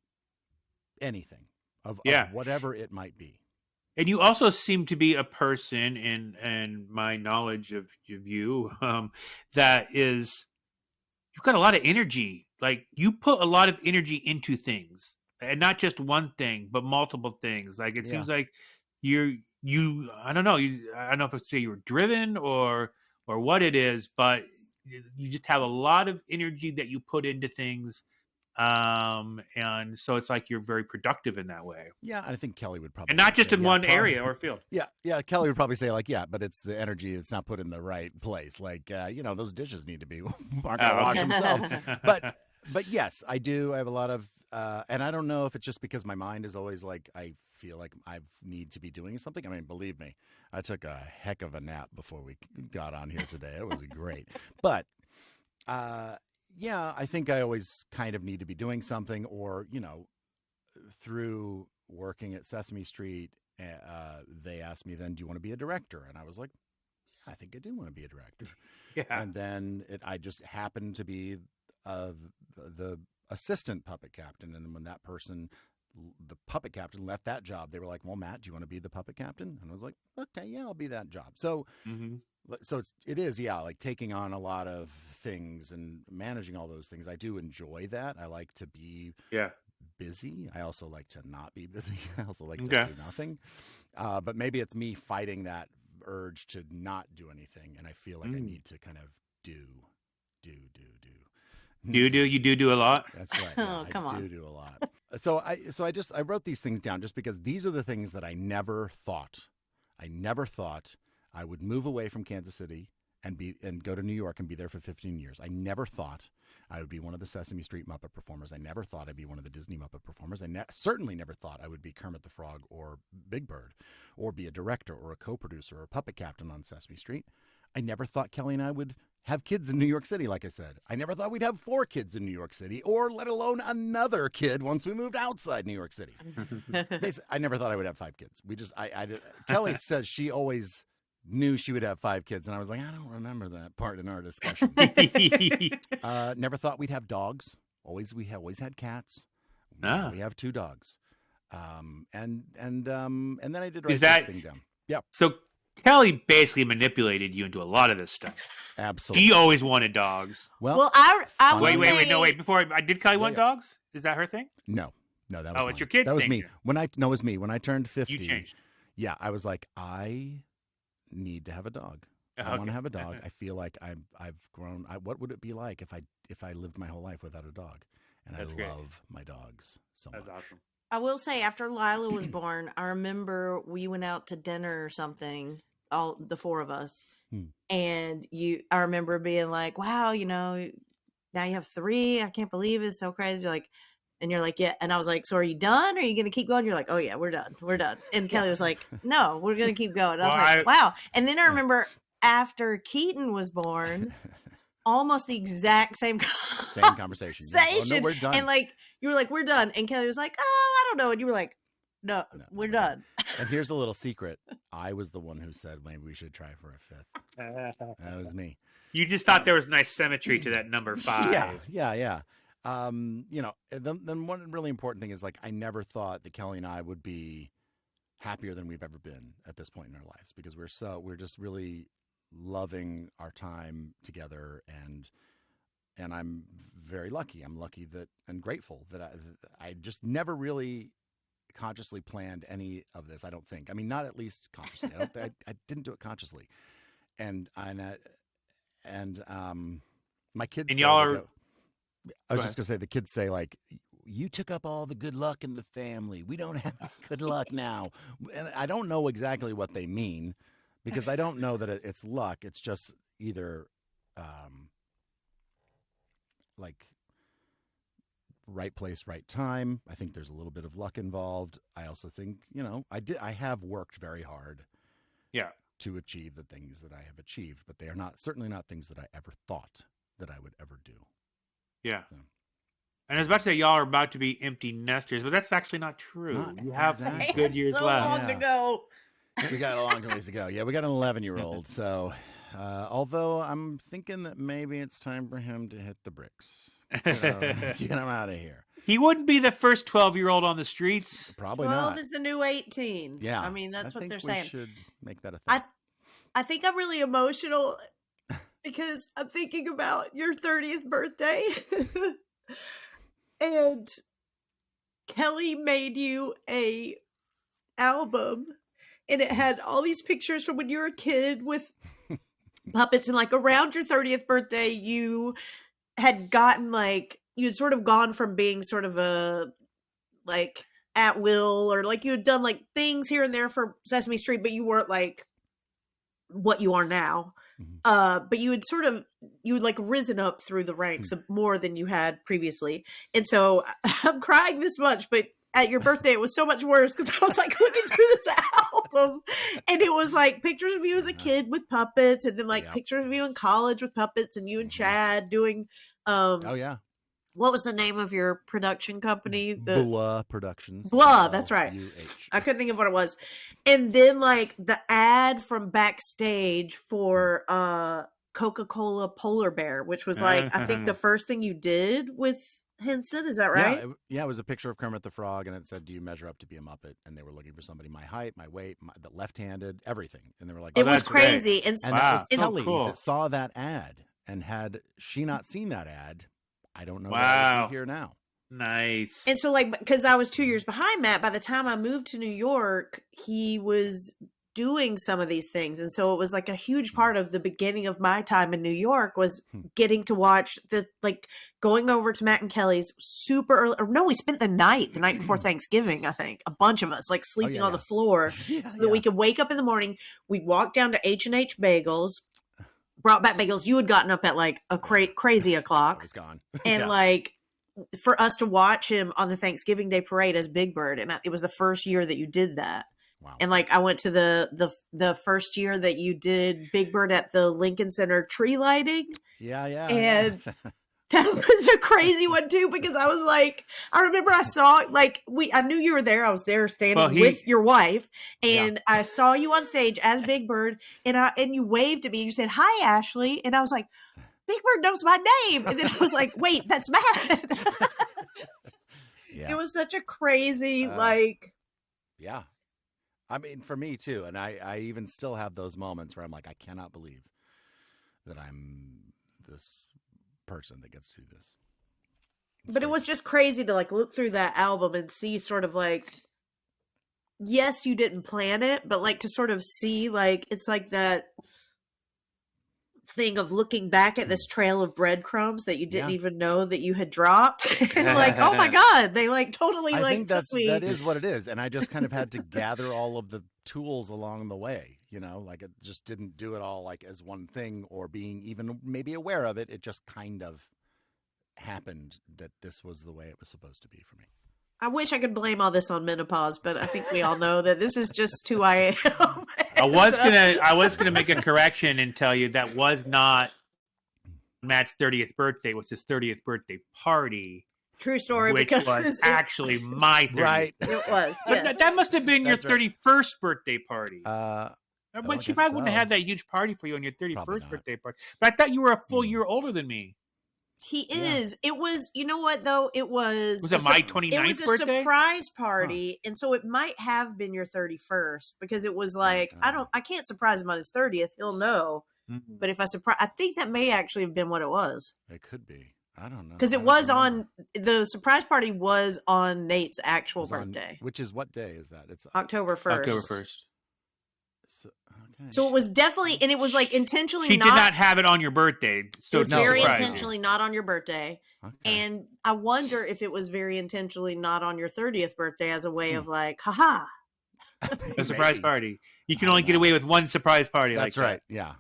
anything, of whatever it might be. And you also seem to be a person, in my knowledge of you, that is, you've got a lot of energy. Like you put a lot of energy into things, and not just one thing, but multiple things. Like it seems like you. I don't know. I don't know if I say you're driven or what it is, but you just have a lot of energy that you put into things. And so it's like you're very productive in that way. Yeah, I think Kelly would probably, and not just say, in one probably, area or field. Yeah, Kelly would probably say like, yeah, but it's the energy that's not put in the right place. Like, those dishes need to be aren't gonna wash themselves. But yes, I do. I have a lot of, and I don't know if it's just because my mind is always like, I feel like I need to be doing something. I mean, believe me, I took a heck of a nap before we got on here today. It was great, but. Yeah, I think I always kind of need to be doing something, or, through working at Sesame Street, they asked me then, do you want to be a director? And I was like, I think I do want to be a director. Yeah. And then I just happened to be the assistant puppet captain. And when that person, the puppet captain, left that job, they were like, well, Matt, do you want to be the puppet captain? And I was like, okay, yeah, I'll be that job. So it is, like taking on a lot of things and managing all those things. I do enjoy that. I like to be busy. I also like to not be busy. I also like to do nothing. But maybe it's me fighting that urge to not do anything, and I feel like I need to kind of do. You do a lot. That's right. Yeah, Come on. I do a lot. So I wrote these things down just because these are the things that I never thought I would move away from Kansas City and go to New York and be there for 15 years. I never thought I would be one of the Sesame Street Muppet performers. I never thought I'd be one of the Disney Muppet performers. I certainly never thought I would be Kermit the Frog or Big Bird, or be a director or a co-producer or a puppet captain on Sesame Street. I never thought Kelly and I would have kids in New York City, like I said. I never thought we'd have 4 kids in New York City, or let alone another kid once we moved outside New York City. I never thought I would have 5 kids. Kelly says she always knew she would have 5 kids, and I was like, I don't remember that part in our discussion. Never thought we'd have dogs. We always had cats. We have 2 dogs. And then I did write this thing down. Yeah. So Kelly basically manipulated you into a lot of this stuff. Absolutely. She always wanted dogs. Well, I will wait, say- wait. Before did Kelly want dogs? Is that her thing? No, that was it's mine. your kid's That was thing me. then. It was me. When I turned 50, You changed. Yeah, I was like, I need to have a dog. I want to have a dog. I feel like I've grown. What would it be like if I lived my whole life without a dog? And That's I great. love my dogs so much. That's awesome. I will say, after Lila was born, I remember we went out to dinner or something, the 4 of us, and I remember being like, wow, now you have 3. I can't believe it's so crazy. You're like, yeah. And I was like, so are you done? Are you going to keep going? You're like, oh yeah, we're done. We're done. And Kelly was like, no, we're going to keep going. And I was like, wow. And then I remember after Keaton was born, almost the exact same conversation. Yeah. Oh, no, we're done. And like, you were like, we're done. And Kelly was like, oh, I don't know. And you were like, no, we're done. And here's a little secret. I was the one who said maybe we should try for a 5th. That was me. You just thought there was nice symmetry to that number 5. Yeah. Then one really important thing is, like, I never thought that Kelly and I would be happier than we've ever been at this point in our lives, because we're just really loving our time together, and I'm very lucky. I'm lucky that and grateful that I just never really consciously planned any of this. I don't think. I mean, not at least consciously. I didn't do it consciously, and my kids. And y'all are. I was just gonna say, the kids say, like, you took up all the good luck in the family. We don't have good luck now. And I don't know exactly what they mean, because I don't know that it's luck. It's just either like right place, right time. I think there's a little bit of luck involved. I also think, I have worked very hard to achieve the things that I have achieved, but they are certainly not things that I ever thought that I would ever do. Yeah. So. And I was about to say y'all are about to be empty nesters, but that's actually not true. You have exactly. good years so left. long to go. We got a long ways to go. Yeah, we got an 11-year-old. So, although I'm thinking that maybe it's time for him to hit the bricks. Get him out of here. He wouldn't be the first 12-year-old on the streets. Probably 12 not. is the new 18. Yeah. I mean, that's what they're we saying. Should make that a thing. I think I'm really emotional because I'm thinking about your 30th birthday. And Kelly made you a album, and it had all these pictures from when you were a kid with puppets, and like around your 30th birthday you had gotten you'd sort of gone from being sort of a like at will, or like you had done like things here and there for Sesame Street, but you weren't like what you are now. But you had like risen up through the ranks more than you had previously. And so I'm crying this much, but at your birthday it was so much worse, because I was like looking through this album, and it was like pictures of you as a kid with puppets, and then like pictures of you in college with puppets, and you and Chad doing oh yeah, what was the name of your production company? Blah Productions. Blah, that's right. I couldn't think of what it was. And then like the ad from backstage for Coca-Cola Polar Bear, which was like, I think the first thing you did with Henson. Is that right? Yeah, it was a picture of Kermit the Frog, and it said, do you measure up to be a Muppet? And they were looking for somebody my height, my weight, the left-handed, everything. And they were like, it was crazy. Great. And that was Kelly that saw that ad, and had she not seen that ad, I don't know why we're here now. Nice. And so, like, because I was 2 years behind Matt, by the time I moved to New York, he was doing some of these things. And so it was like a huge part of the beginning of my time in New York was getting to watch going over to Matt and Kelly's super early. Or no, we spent the night before Thanksgiving, I think. A bunch of us like sleeping on the floor so that we could wake up in the morning. We'd walk down to H&H Bagels, brought back bagels. You had gotten up at like a crazy o'clock. I was gone. And like, for us to watch him on the Thanksgiving Day parade as Big Bird. And it was the first year that you did that. Wow. And like, I went to the first year that you did Big Bird at the Lincoln Center tree lighting. Yeah. And that was a crazy one too, because I was like, I remember I saw I knew you were there. I was there standing with your wife, and I saw you on stage as Big Bird, and you waved at me and you said, "Hi, Ashley." And I was like, Big Bird knows my name. And then I was like, wait, that's Matt. It was such a crazy, Yeah. I mean, for me too. And I even still have those moments where I'm like, I cannot believe that I'm this person that gets to do this. But it was just crazy to like look through that album and see sort of like, yes, you didn't plan it, but like to sort of see like, it's like that thing of looking back at this trail of breadcrumbs that you didn't even know that you had dropped. And like, oh my God, they like totally I think took me. That is what it is. And I just kind of had to gather all of the tools along the way, like it just didn't do it all like as one thing or being even maybe aware of it. It just kind of happened that this was the way it was supposed to be for me. I wish I could blame all this on menopause, but I think we all know that this is just who I am. I was gonna make a correction and tell you that was not Matt's 30th birthday. It was his 30th birthday party, True story, which because was actually my 30th. Right. it was. Yes. That must have been your That's right. 31st birthday party. I But she guess probably wouldn't have so. had that huge party for you on your Probably 31st not. birthday party. But I thought you were a full Mm. year older than me. He is. It was, you know what, though? It was. Was it my It 29th was a birthday? surprise party. And so it might have been your 31st because it was like, I can't surprise him on his 30th. He'll know. Mhm. But if I surprise, I think that may actually have been what it was. It could be. I don't know. Because I it don't was remember. on, the surprise party was on Nate's It actual was on- birthday, which is what day is that? It's October 1st. October 1st. Okay. So it was definitely, and it was like intentionally She did not have it on your birthday. it So was no very surprise. intentionally not on your birthday. Okay. And I wonder if it was very intentionally not on your 30th birthday as a way of like, haha. A surprise Maybe. party. You can I only don't get know. away with one surprise party. That's like right. that. Yeah.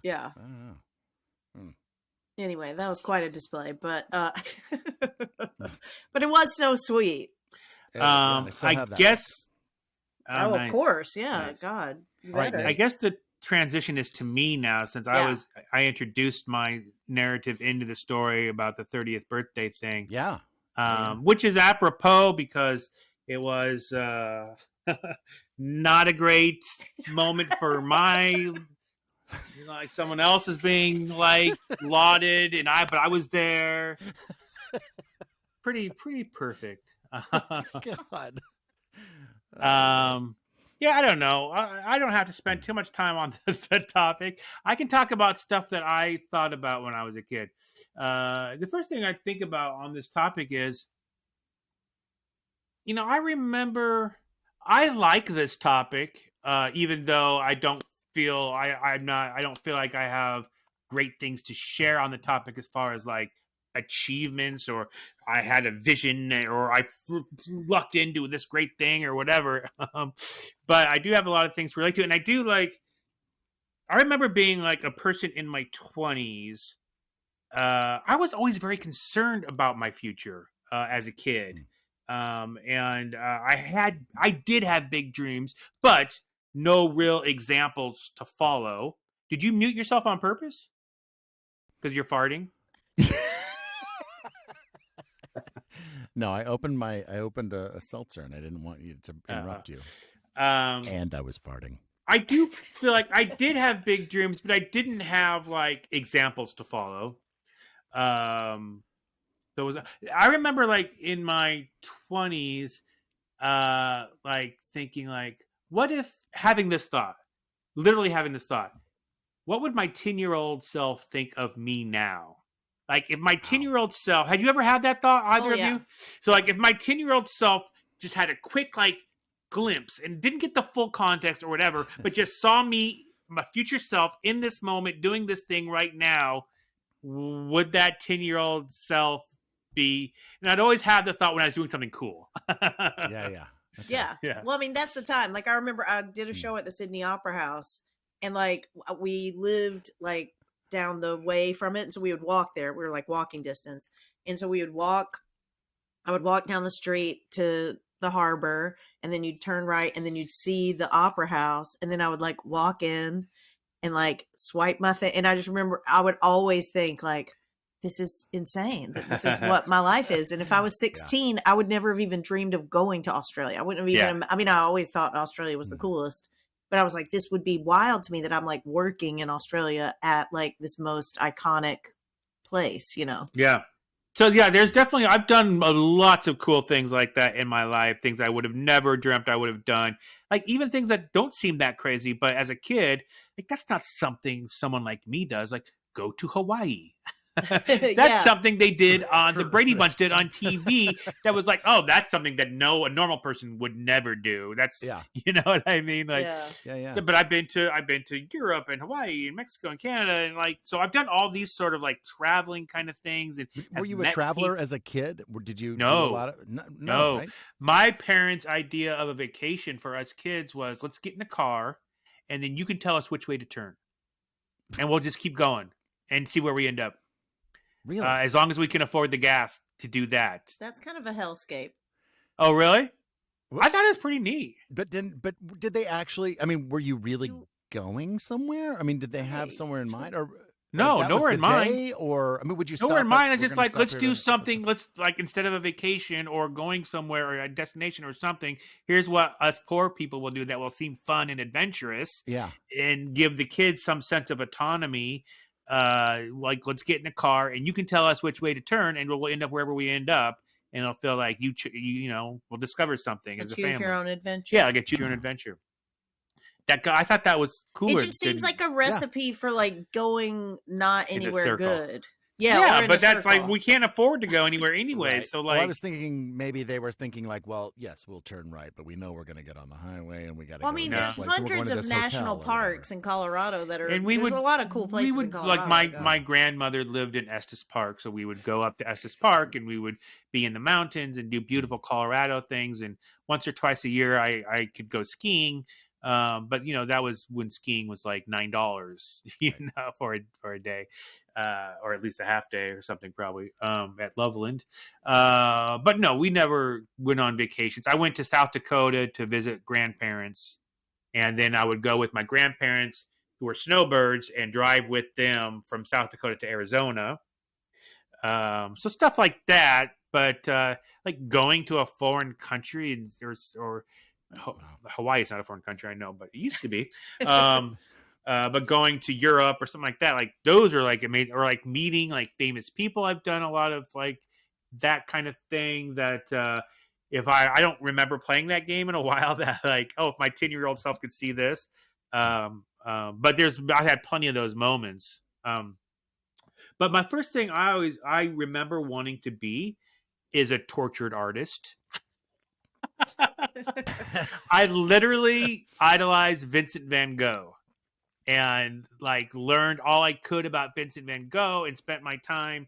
Yeah. I don't know. Anyway, that was quite a display, but but it was so sweet. Yeah, they still I have that. guess. Oh, nice. of course. Yeah. Nice. God. You All right, better. Nate. I guess the transition is to me now, since Yeah. I introduced my narrative into the story about the 30th birthday thing. Yeah. Which is apropos because it was not a great moment for my like someone else is being like lauded but I was there. Pretty perfect. God. Yeah, I don't know. I don't have to spend too much time on the topic. I can talk about stuff that I thought about when I was a kid. The first thing I think about on this topic is, I remember I like this topic, even though I don't feel I don't feel like I have great things to share on the topic as far as like achievements or I had a vision or I lucked into this great thing or whatever. But I do have a lot of things to relate to, and I do like. I remember being like a person in my 20s. I was always very concerned about my future as a kid. And I did have big dreams, but no real examples to follow. Did you mute yourself on purpose? Because you're farting? No, I opened a seltzer and I didn't want you to interrupt you. And I was farting. I do feel like I did have big dreams, but I didn't have like examples to follow. I remember like in my 20s, like thinking like, what if literally having this thought, what would my 10-year-old self think of me now? Like if my 10-year-old self, had you ever had that thought, either of you? So like if my 10-year-old self just had a quick like glimpse and didn't get the full context or whatever, but just saw me, my future self in this moment doing this thing right now, would that 10-year-old self be? And I'd always have the thought when I was doing something cool. Yeah. Okay. Yeah. Well, I mean, that's the time. Like, I remember I did a show at the Sydney Opera House, and like we lived like down the way from it, and so we would walk there. We were like walking distance, and so we would walk. I would walk down the street to the harbor, and then you'd turn right, and then you'd see the Opera House, and then I would like walk in and like swipe my thing. And I just remember I would always think like, this is insane. That this is what my life is. And if I was 16, I would never have even dreamed of going to Australia. I wouldn't have even, I mean, I always thought Australia was the coolest, but I was like, this would be wild to me that I'm like working in Australia at like this most iconic place, Yeah. So yeah, there's definitely, I've done lots of cool things like that in my life, things I would have never dreamt I would have done. Like even things that don't seem that crazy, but as a kid, like that's not something someone like me does, like go to Hawaii. That's something they did on the Brady Bunch did on TV. That was like, oh, that's something that a normal person would never do. That's you know what I mean? Like, yeah. But I've been to Europe and Hawaii and Mexico and Canada, and like, so I've done all these sort of like traveling kind of things. And were you a traveler as a kid? Did you? No, do a lot of, no. Right? My parents' idea of a vacation for us kids was let's get in the car, and then you can tell us which way to turn, and we'll just keep going and see where we end up. Really? As long as we can afford the gas to do that. That's kind of a hellscape. Oh, really? What? I thought it was pretty neat. But did they actually? I mean, were you really You- going somewhere? I mean, did they have Right. somewhere in mind, or No, that nowhere was in the mind. day? Or I mean, would you Nowhere stop? in mind. It's We're just gonna like, stop let's here do to- something. Let's like, instead of a vacation or going somewhere or a destination or something, here's what us poor people will do that will seem fun and adventurous Yeah. and give the kids some sense of autonomy. Like, let's get in a car and you can tell us which way to turn and we'll end up wherever we end up. And it'll feel like we'll discover something as a Choose family. your own adventure. Yeah, like a choose your own adventure. That guy, I thought that was cooler. It just seems like a recipe for like going not In a anywhere circle. good. Yeah, Yeah, or in but a that's like circle. we can't afford to go anywhere anyway. Right. So Well, like, I was thinking maybe they were thinking like, well, yes, we'll turn right, but we know we're going to get on the highway and we got to. Well, I go mean, to No. this there's place, so we're going hundreds to of this hotel national or parks whatever. in Colorado that are. and we there's would a lot of cool places we would in Colorado. like to go. my grandmother lived in Estes Park, so we would go up to Estes Park and we would be in the mountains and do beautiful Colorado things. And once or twice a year, I could go skiing. But that was when skiing was like $9, for a day, or at least a half day or something, probably at Loveland. But no, we never went on vacations. I went to South Dakota to visit grandparents, and then I would go with my grandparents who were snowbirds and drive with them from South Dakota to Arizona. So stuff like that, but like going to a foreign country or Hawaii is not a foreign country, I know, but it used to be. But going to Europe or something like that, like those are like amazing. Or like meeting like famous people. I've done a lot of like that kind of thing. That if I don't remember playing that game in a while, that like, oh, if my 10-year-old self could see this. But I had plenty of those moments. But my first thing I remember wanting to be is a tortured artist. I literally idolized Vincent van Gogh and like learned all I could about Vincent van Gogh and spent my time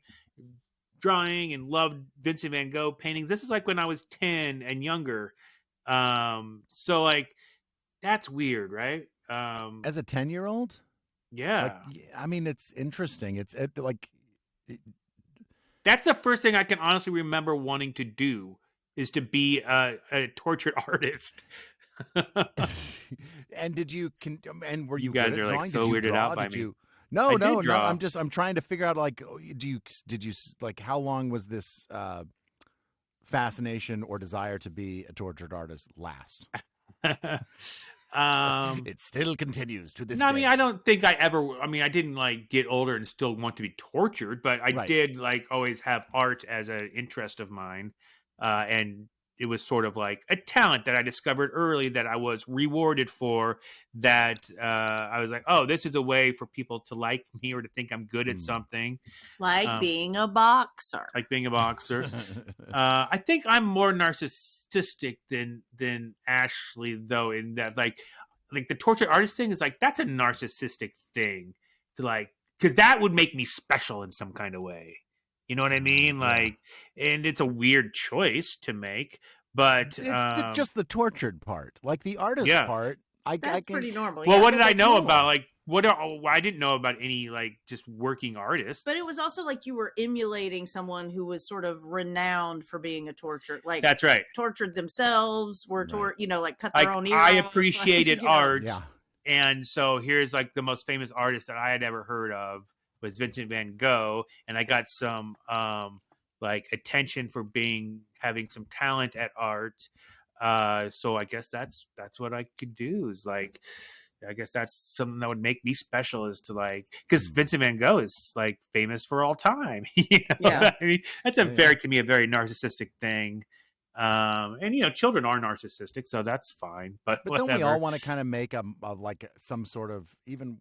drawing and loved Vincent van Gogh paintings. This is like when I was 10 and younger. So like that's weird, right? As a 10-year-old? Yeah. Like, I mean, it's interesting. That's the first thing I can honestly remember wanting to do is to be a tortured artist. And were you guys good at are like drawing? so Did you weirded draw? out by Did me. you? No, I no, did no. draw. I'm trying to figure out like, did you like how long was this fascination or desire to be a tortured artist last? It still continues to this No, I day. mean, I don't think I didn't like get older and still want to be tortured, but I Right. did like always have art as an interest of mine. And it was sort of like a talent that I discovered early that I was rewarded for, that I was like, oh, this is a way for people to like me or to think I'm good at something. like being a boxer. Like being a boxer. I think I'm more narcissistic than Ashley, though, in that like the tortured artist thing is like that's a narcissistic thing to like, because that would make me special in some kind of way. You know what I mean? Yeah. Like, and it's a weird choice to make, but It's just the tortured part, like the artist Yeah. part. That's pretty normal. well, yeah. what did I that's know normal. about like I didn't know about any like just working artists. But it was also like you were emulating someone who was sort of renowned for being a tortured, like That's right. tortured themselves, were Right. like cut their Like own ear I off, appreciated like, you know. art. Yeah. And so here's like the most famous artist that I had ever heard of was Vincent van Gogh, and I got some like attention for having some talent at art. So I guess that's what I could do, is like, I guess that's something that would make me special, is to like, because Vincent van Gogh is like famous for all time. Yeah. I mean, that's to me a very narcissistic thing. And children are narcissistic, so that's fine. But don't we whatever. all want to kind of make a like some sort of, even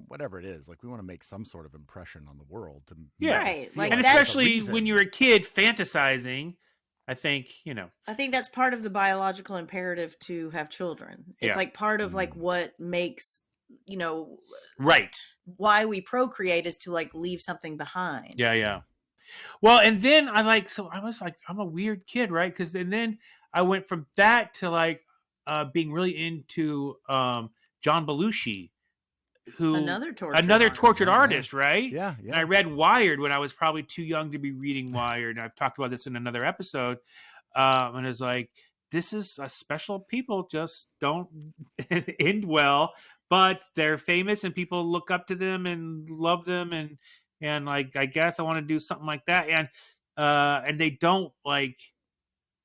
whatever it is, like we want to make some sort of impression on the world to Yeah. make us Right, feel like And there's a especially reason. when you're a kid fantasizing, I think, I think that's part of the biological imperative to have children. It's Yeah. like part of like what makes, right. why we procreate is to like leave something behind. Yeah. Well, and then I was like, I'm a weird kid, right? Because then I went from that to like being really into John Belushi, Another tortured Yeah. artist, right? Yeah, And I yeah. read Wired when I was probably too young to be reading Wired. And I've talked about this in another episode. And it's like, this is a special people just don't end well, but they're famous and people look up to them and love them. And like, I guess I want to do something like that. And they don't like,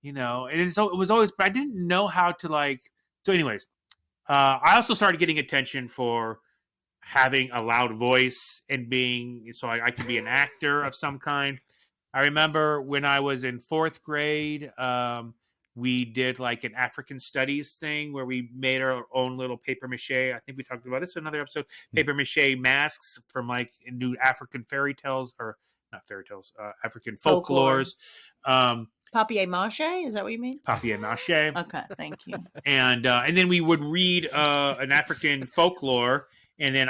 and so it was always, but I didn't know how to like, so anyways, I also started getting attention for having a loud voice and being so I could be an actor of some kind. I remember when I was in fourth grade, we did like an African studies thing where we made our own little paper mache. I think we talked about this in another episode. Paper mache masks from like new African fairy tales, or not fairy tales, African Folklore. folklores. Papier-mâché? Is that what you mean? Papier mache. Okay, thank you. And then we would read an African folklore, and then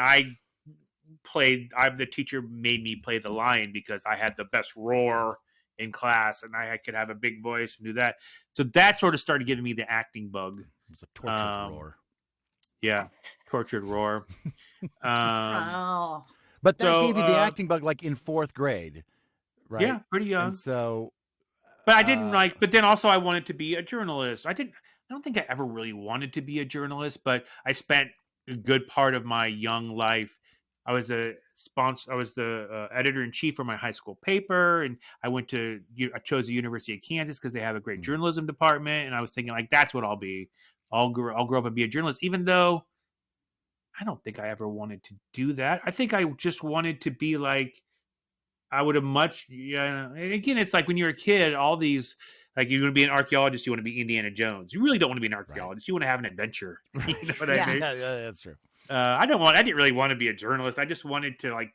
the teacher made me play the lion because I had the best roar in class and I could have a big voice and do that. So that sort of started giving me the acting bug. It was a tortured roar. Yeah, tortured roar. Oh. But that so, gave you the acting bug like in fourth grade, right? Yeah, pretty young. And so, but I didn't like. But then also, I wanted to be a journalist. I don't think I ever really wanted to be a journalist, but I spent a good part of my young life. I was the editor in chief for my high school paper, and I chose the University of Kansas because they have a great journalism department. And I was thinking like, that's what I'll be. I'll grow up and be a journalist, even though I don't think I ever wanted to do that. I think I just wanted to be like, I would have much, yeah. Again, it's like when you're a kid, all these, like you want to be an archaeologist, you want to be Indiana Jones. You really don't want to be an archaeologist. Right. You want to have an adventure. You know what I mean? Yeah, that's true. I didn't really want to be a journalist. I just wanted to like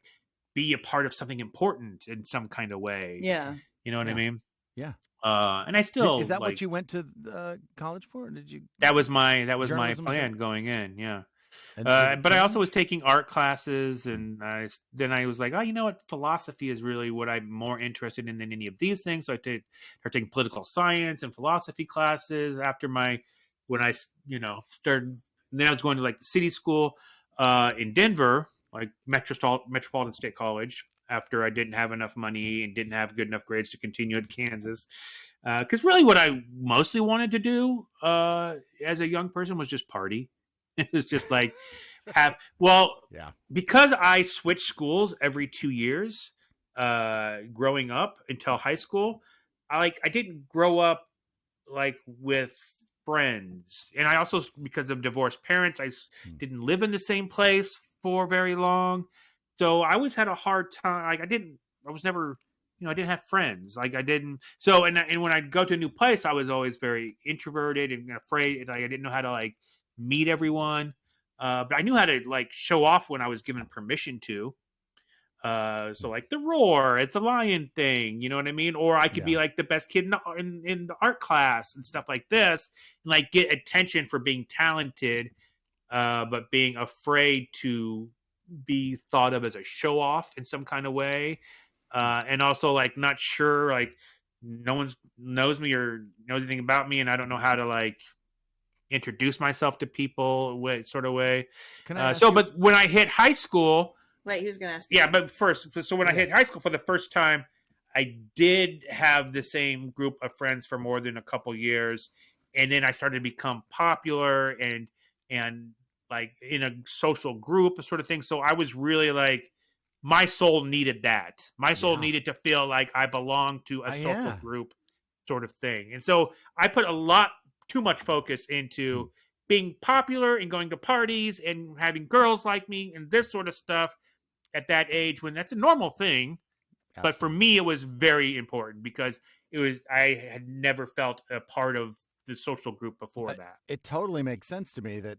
be a part of something important in some kind of way. Yeah. You know what I mean? Yeah. And I still is that what you went to college for? Or did you? That was my plan going in. Yeah. But I also was taking art classes, and then I was like, oh, you know what? Philosophy is really what I'm more interested in than any of these things. So I started taking political science and philosophy classes after when I started. And then I was going to like the city school in Denver, like Metropolitan State College, after I didn't have enough money and didn't have good enough grades to continue at Kansas. Because really what I mostly wanted to do as a young person was just party. It was just like because I switched schools every 2 years growing up until high school, I didn't grow up like with friends. And I also, because of divorced parents, I didn't live in the same place for very long. So I always had a hard time. Like I didn't have friends. Like I didn't. So, and when I'd go to a new place, I was always very introverted and afraid. Like I didn't know how to like meet everyone. But I knew how to like show off when I was given permission to. So like the roar, it's the lion thing, you know what I mean? Or I could be like the best kid in the art class and stuff like this, and like get attention for being talented, but being afraid to be thought of as a show off in some kind of way, and also like not sure, like no one knows me or knows anything about me, and I don't know how to like introduce myself to people sort of way. But when I hit high school. Wait, who's going to ask you? Yeah, but first, so when I hit high school for the first time, I did have the same group of friends for more than a couple years, and then I started to become popular and like in a social group sort of thing. So I was really like, my soul needed that. My soul needed to feel like I belonged to a social group sort of thing, and so I put too much focus into being popular and going to parties and having girls like me and this sort of stuff. At that age, when that's a normal thing, but for me it was very important because I had never felt a part of the social group before that. It totally makes sense to me that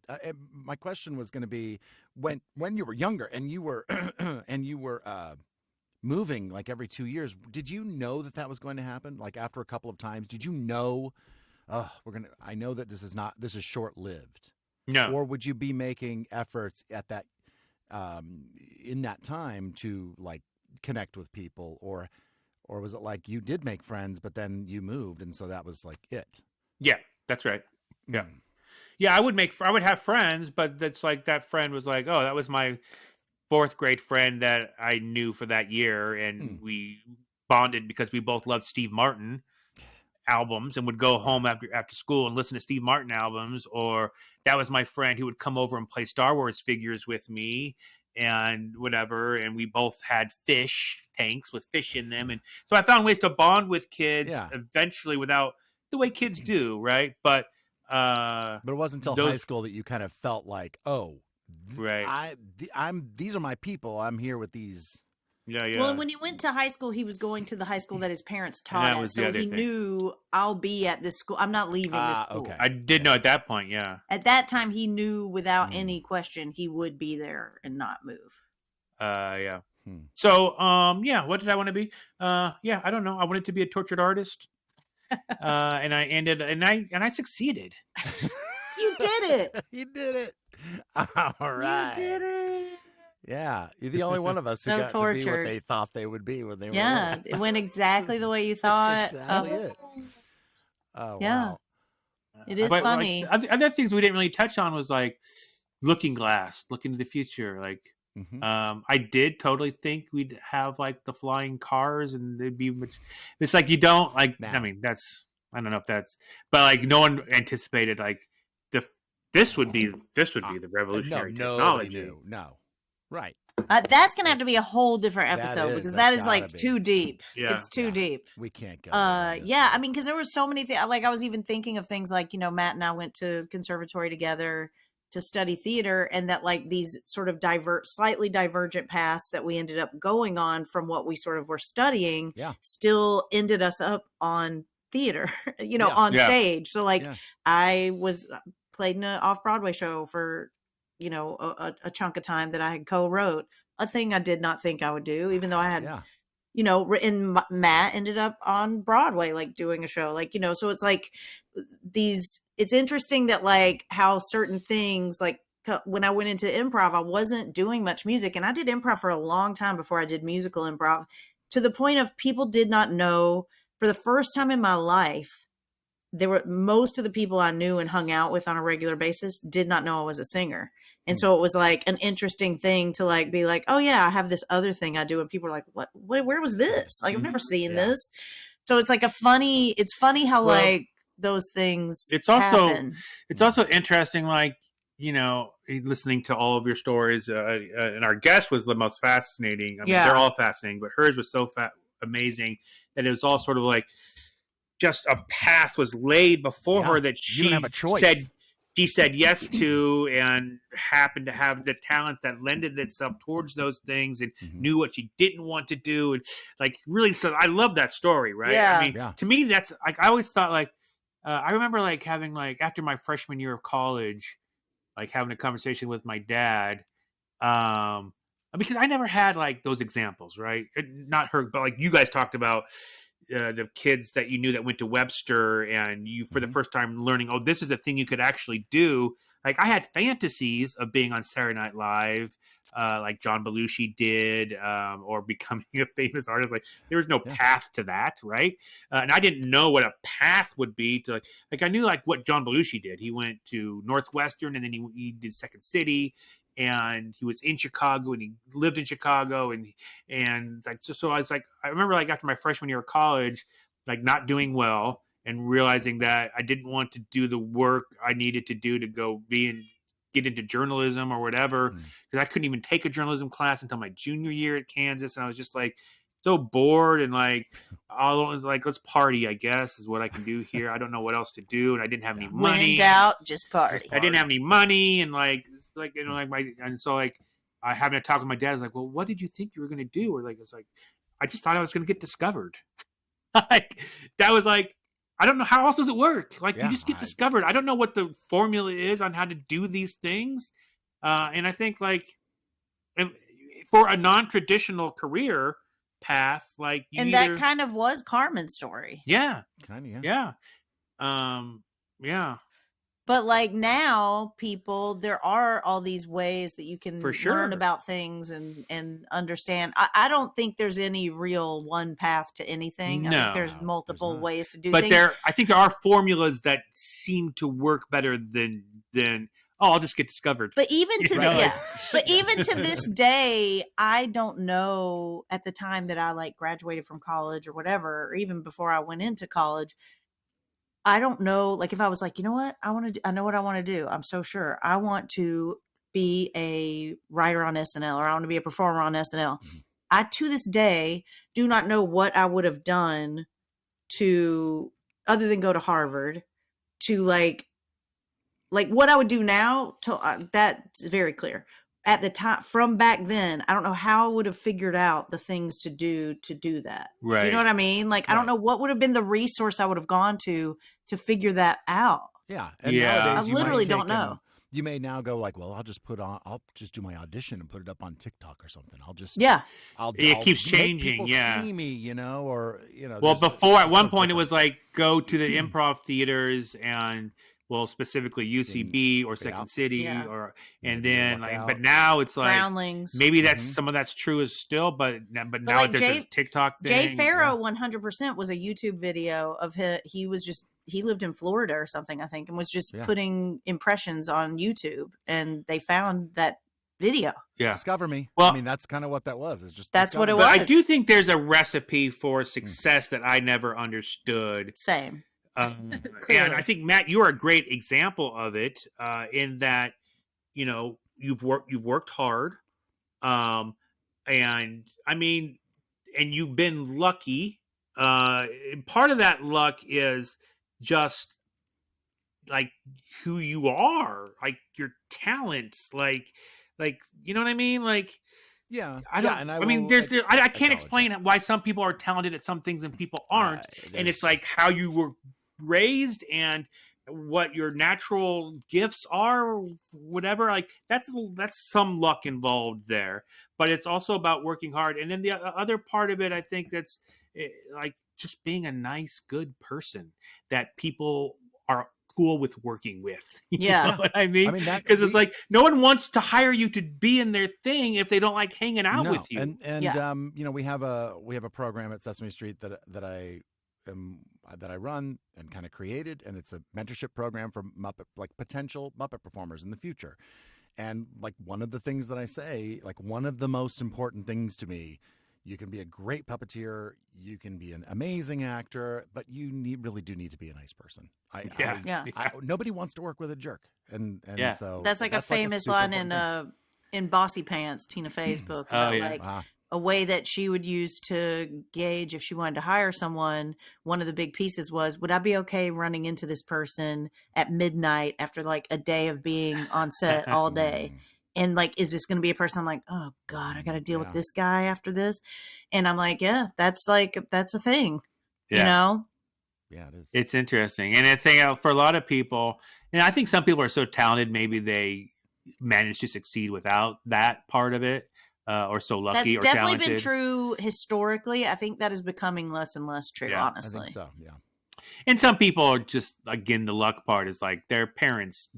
my question was going to be when you were younger and you were moving like every 2 years, did you know that was going to happen? Like after a couple of times, did you know? I know that this is short lived. No. Or would you be making efforts at that? In that time to like connect with people, or was it like you did make friends but then you moved and so that was like it? Yeah, that's right. Yeah. Yeah, I would have friends, but that's like that friend was like, oh, that was my fourth grade friend that I knew for that year, and we bonded because we both loved Steve Martin albums and would go home after school and listen to Steve Martin albums. Or that was my friend who would come over and play Star Wars figures with me and whatever. And we both had fish tanks with fish in them, and so I found ways to bond with kids Yeah. eventually without the way kids do, right? But But it wasn't until high those school that you kind of felt like, oh, right, these are my people. I'm here with these. yeah, yeah. Well, when he went to high school, he was going to the high school that his parents And that taught at. was the So other he thing. knew, I'll be at this school. I'm not leaving this school. Okay. I did know at that point, yeah. At that time, he knew without any question he would be there and not move. Yeah. Hmm. So, yeah, what did I want to be? Yeah, I don't know. I wanted to be a tortured artist. And I succeeded. You did it. You did it. All right. You did it. Yeah, you're the only one of us who So got to be what tortured. they thought they would be when they were Yeah, little. it went exactly the way you thought. That's exactly it. Oh, Yeah. wow. It is But, funny. Like, other things we didn't really touch on was like looking glass, looking to the future. Like, I did totally think we'd have like the flying cars, and they'd be much. It's like you don't like. Nah. I mean, I don't know if that's, but like no one anticipated like this would be the revolutionary Nobody technology. knew. No. Right. That's gonna have to be a whole different That episode is. because That's that is gotta like be. too deep. Yeah. It's too Yeah. deep. We can't go there on this Yeah, one. I mean, because there were so many things. Like I was even thinking of things like, Matt and I went to conservatory together to study theater, and that like these sort of slightly divergent paths that we ended up going on from what we sort of were studying, Yeah. still ended us up on theater, Yeah. on Yeah. stage. So like, Yeah. I was played in an off-Broadway show for, a chunk of time that I had co-wrote, a thing I did not think I would do, even though I had, Yeah. written. Matt ended up on Broadway, like doing a show, like, so it's like it's interesting that like how certain things, like when I went into improv, I wasn't doing much music, and I did improv for a long time before I did musical improv, to the point of people did not know. For the first time in my life, most of the people I knew and hung out with on a regular basis did not know I was a singer. And so it was like an interesting thing to like be like, oh yeah, I have this other thing I do. And people are like, what, where was this? Like, I've never seen Yeah. this. So it's like it's funny how Well, like those things It's also happen. it's also interesting, like listening to all of your stories, and our guest was the most fascinating. I mean, Yeah. they're all fascinating, but hers was so amazing that it was all sort of like just a path was laid before her that You don't have a choice. she said yes to, and happened to have the talent that lended itself towards those things, and knew what she didn't want to do, and like really. So I love that story, right? Yeah. I mean, to me, that's like I always thought like. I remember like having like after my freshman year of college, like having a conversation with my dad, because I never had like those examples, right? Not her, but like you guys talked about the kids that you knew that went to Webster, and you for the first time learning, oh, this is a thing you could actually do. Like I had fantasies of being on Saturday Night Live, like John Belushi did, or becoming a famous artist. Like there was no path to that, right? And I didn't know what a path would be to like I knew like what John Belushi did. He went to Northwestern, and then he did Second City, and he was in Chicago, and he lived in Chicago, and like so I was like I remember like after my freshman year of college, like not doing well, and realizing that I didn't want to do the work I needed to do to go get into journalism or whatever, because I couldn't even take a journalism class until my junior year at Kansas, and I was just like so bored, and like I was like, let's party, I guess is what I can do here. I don't know what else to do, and I didn't have any money. When in doubt, just party. I didn't have any money, and so I having to talk with my dad. I was like, well, what did you think you were going to do? Or like it's like I just thought I was going to get discovered. Like that was like. I don't know how else does it work. Like you just get discovered. I don't know what the formula is on how to do these things. And I think like for a non-traditional career path, like that kind of was Carmen's story. Yeah. Kind of, yeah. Yeah. But But like now, people, there are all these ways that you can For sure. learn about things and understand. I don't think there's any real one path to anything. I think there's No, multiple there's not. ways to do But things. I think there are formulas that seem to work better than I'll just get discovered. But even to Right. yeah, but even to this day, I don't know at the time that I like graduated from college or whatever, or even before I went into college, I don't know. Like if I was like, you know what, I know what I want to do. I'm so sure I want to be a writer on SNL, or I want to be a performer on SNL. I to this day do not know what I would have done to other than go to Harvard to like what I would do now. To that's very clear. At the time from back then, I don't know how I would have figured out the things to do that. Do you Right. know what I mean? Like I don't know what would have been the resource I would have gone to figure that out. Yeah. And Yeah. nowadays I you might literally take don't know. you may now go like, well, I'll just do my audition and put it up on TikTok or something. I'll just, Yeah. It keeps make changing, people yeah. see me, you know, or, you know. Well, there's- before at it's one so point it different. was like go to the improv theaters and specifically UCB or Second City Yeah. or Maybe then luck like out. but now it's like Groundlings. maybe that's some of that's true as still but now like there's this TikTok thing. Jay Farrow 100% was a YouTube video of he lived in Florida or something, I think, and was just putting impressions on YouTube, and they found that video. Yeah. Discover me. Well, I mean, that's kind of what that was. It's just that's what it discover was. me. But I do think there's a recipe for success that I never understood. Same. And I think Matt, you're a great example of it in that you know you've worked hard, and I mean, and you've been lucky. Part of that luck is just like who you are, like your talents, like you know what I mean, like. Yeah, I don't. and I mean, I can't explain that. why some people are talented at some things and people aren't, and it's there's- like how you were raised and what your natural gifts are, or whatever. Like that's some luck involved there, but it's also about working hard. And then the other part of it, I think, that's like just being a nice, good person that people are cool with working with. You know what I mean? Because it's like no one wants to hire you to be in their thing if they don't like hanging out with you. And you know, we have a program at Sesame Street that I run and kind of created, and it's a mentorship program for potential Muppet performers in the future. And like one of the things that I say, like one of the most important things to me, you can be a great puppeteer, you can be an amazing actor, but you really do need to be a nice person. Nobody wants to work with a jerk, and so that's like a famous line in Bossy Pants, Tina Fey's book, about a way that she would use to gauge if she wanted to hire someone. One of the big pieces was, would I be okay running into this person at midnight after like a day of being on set all day? And like, is this going to be a person I'm like, oh God, I got to deal with this guy after this? And I'm like, yeah, that's a thing, you know? Yeah, it is. It's interesting. And I think for a lot of people, and I think some people are so talented, maybe they manage to succeed without that part of it, or so lucky or talented. That's definitely been true historically. I think that is becoming less and less true, honestly. I think so, yeah. And some people are just, again, the luck part is like their parents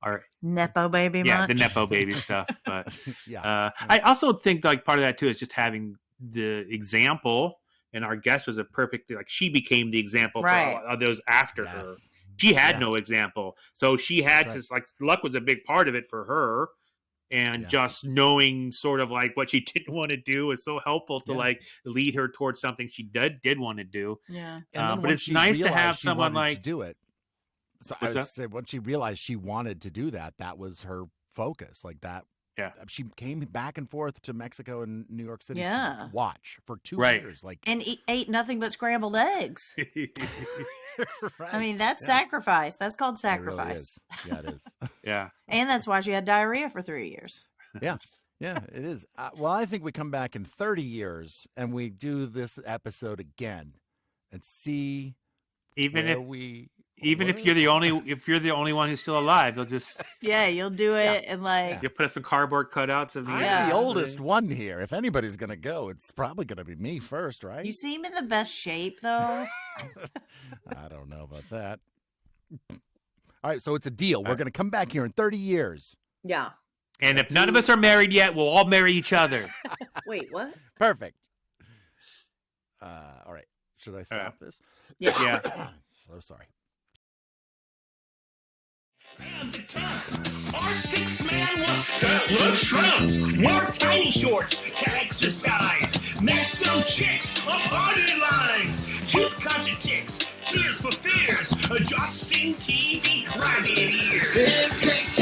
are Nepo baby much? the Nepo baby stuff. But I also think like part of that too is just having the example, and our guest was a perfect, like she became the example for those after her. She had no example, so she had to, like, luck was a big part of it for her, and just knowing sort of like what she didn't want to do was so helpful to like lead her towards something she did want to do. But it's nice to have someone like to do it. So I said when she realized she wanted to do that, that was her focus. Like that. Yeah. She came back and forth to Mexico and New York City to watch for 2 years. Like, and ate nothing but scrambled eggs. I mean, that's sacrifice. That's called sacrifice. It really is. Yeah, it is. Yeah. And that's why she had diarrhea for 3 years. Yeah. Yeah, it is. Well, I think we come back in 30 years and we do this episode again and see Even if you're the only one who's still alive, they'll just you'll do it and like you put up some cardboard cutouts of me. I'm the oldest one here. If anybody's gonna go, it's probably gonna be me first, right? You seem in the best shape though. I don't know about that. All right, so it's a deal. We're going to come back here in 30 years. Yeah. And if none of us are married yet, we'll all marry each other. Wait, what? Perfect. All right. Should I stop this? Yeah. Yeah. So sorry. And the time, our six-man look that loves shrimp, more tiny shorts to exercise, met some chicks on party lines, cute contradicts, tears for fears, adjusting TV rabbit ears.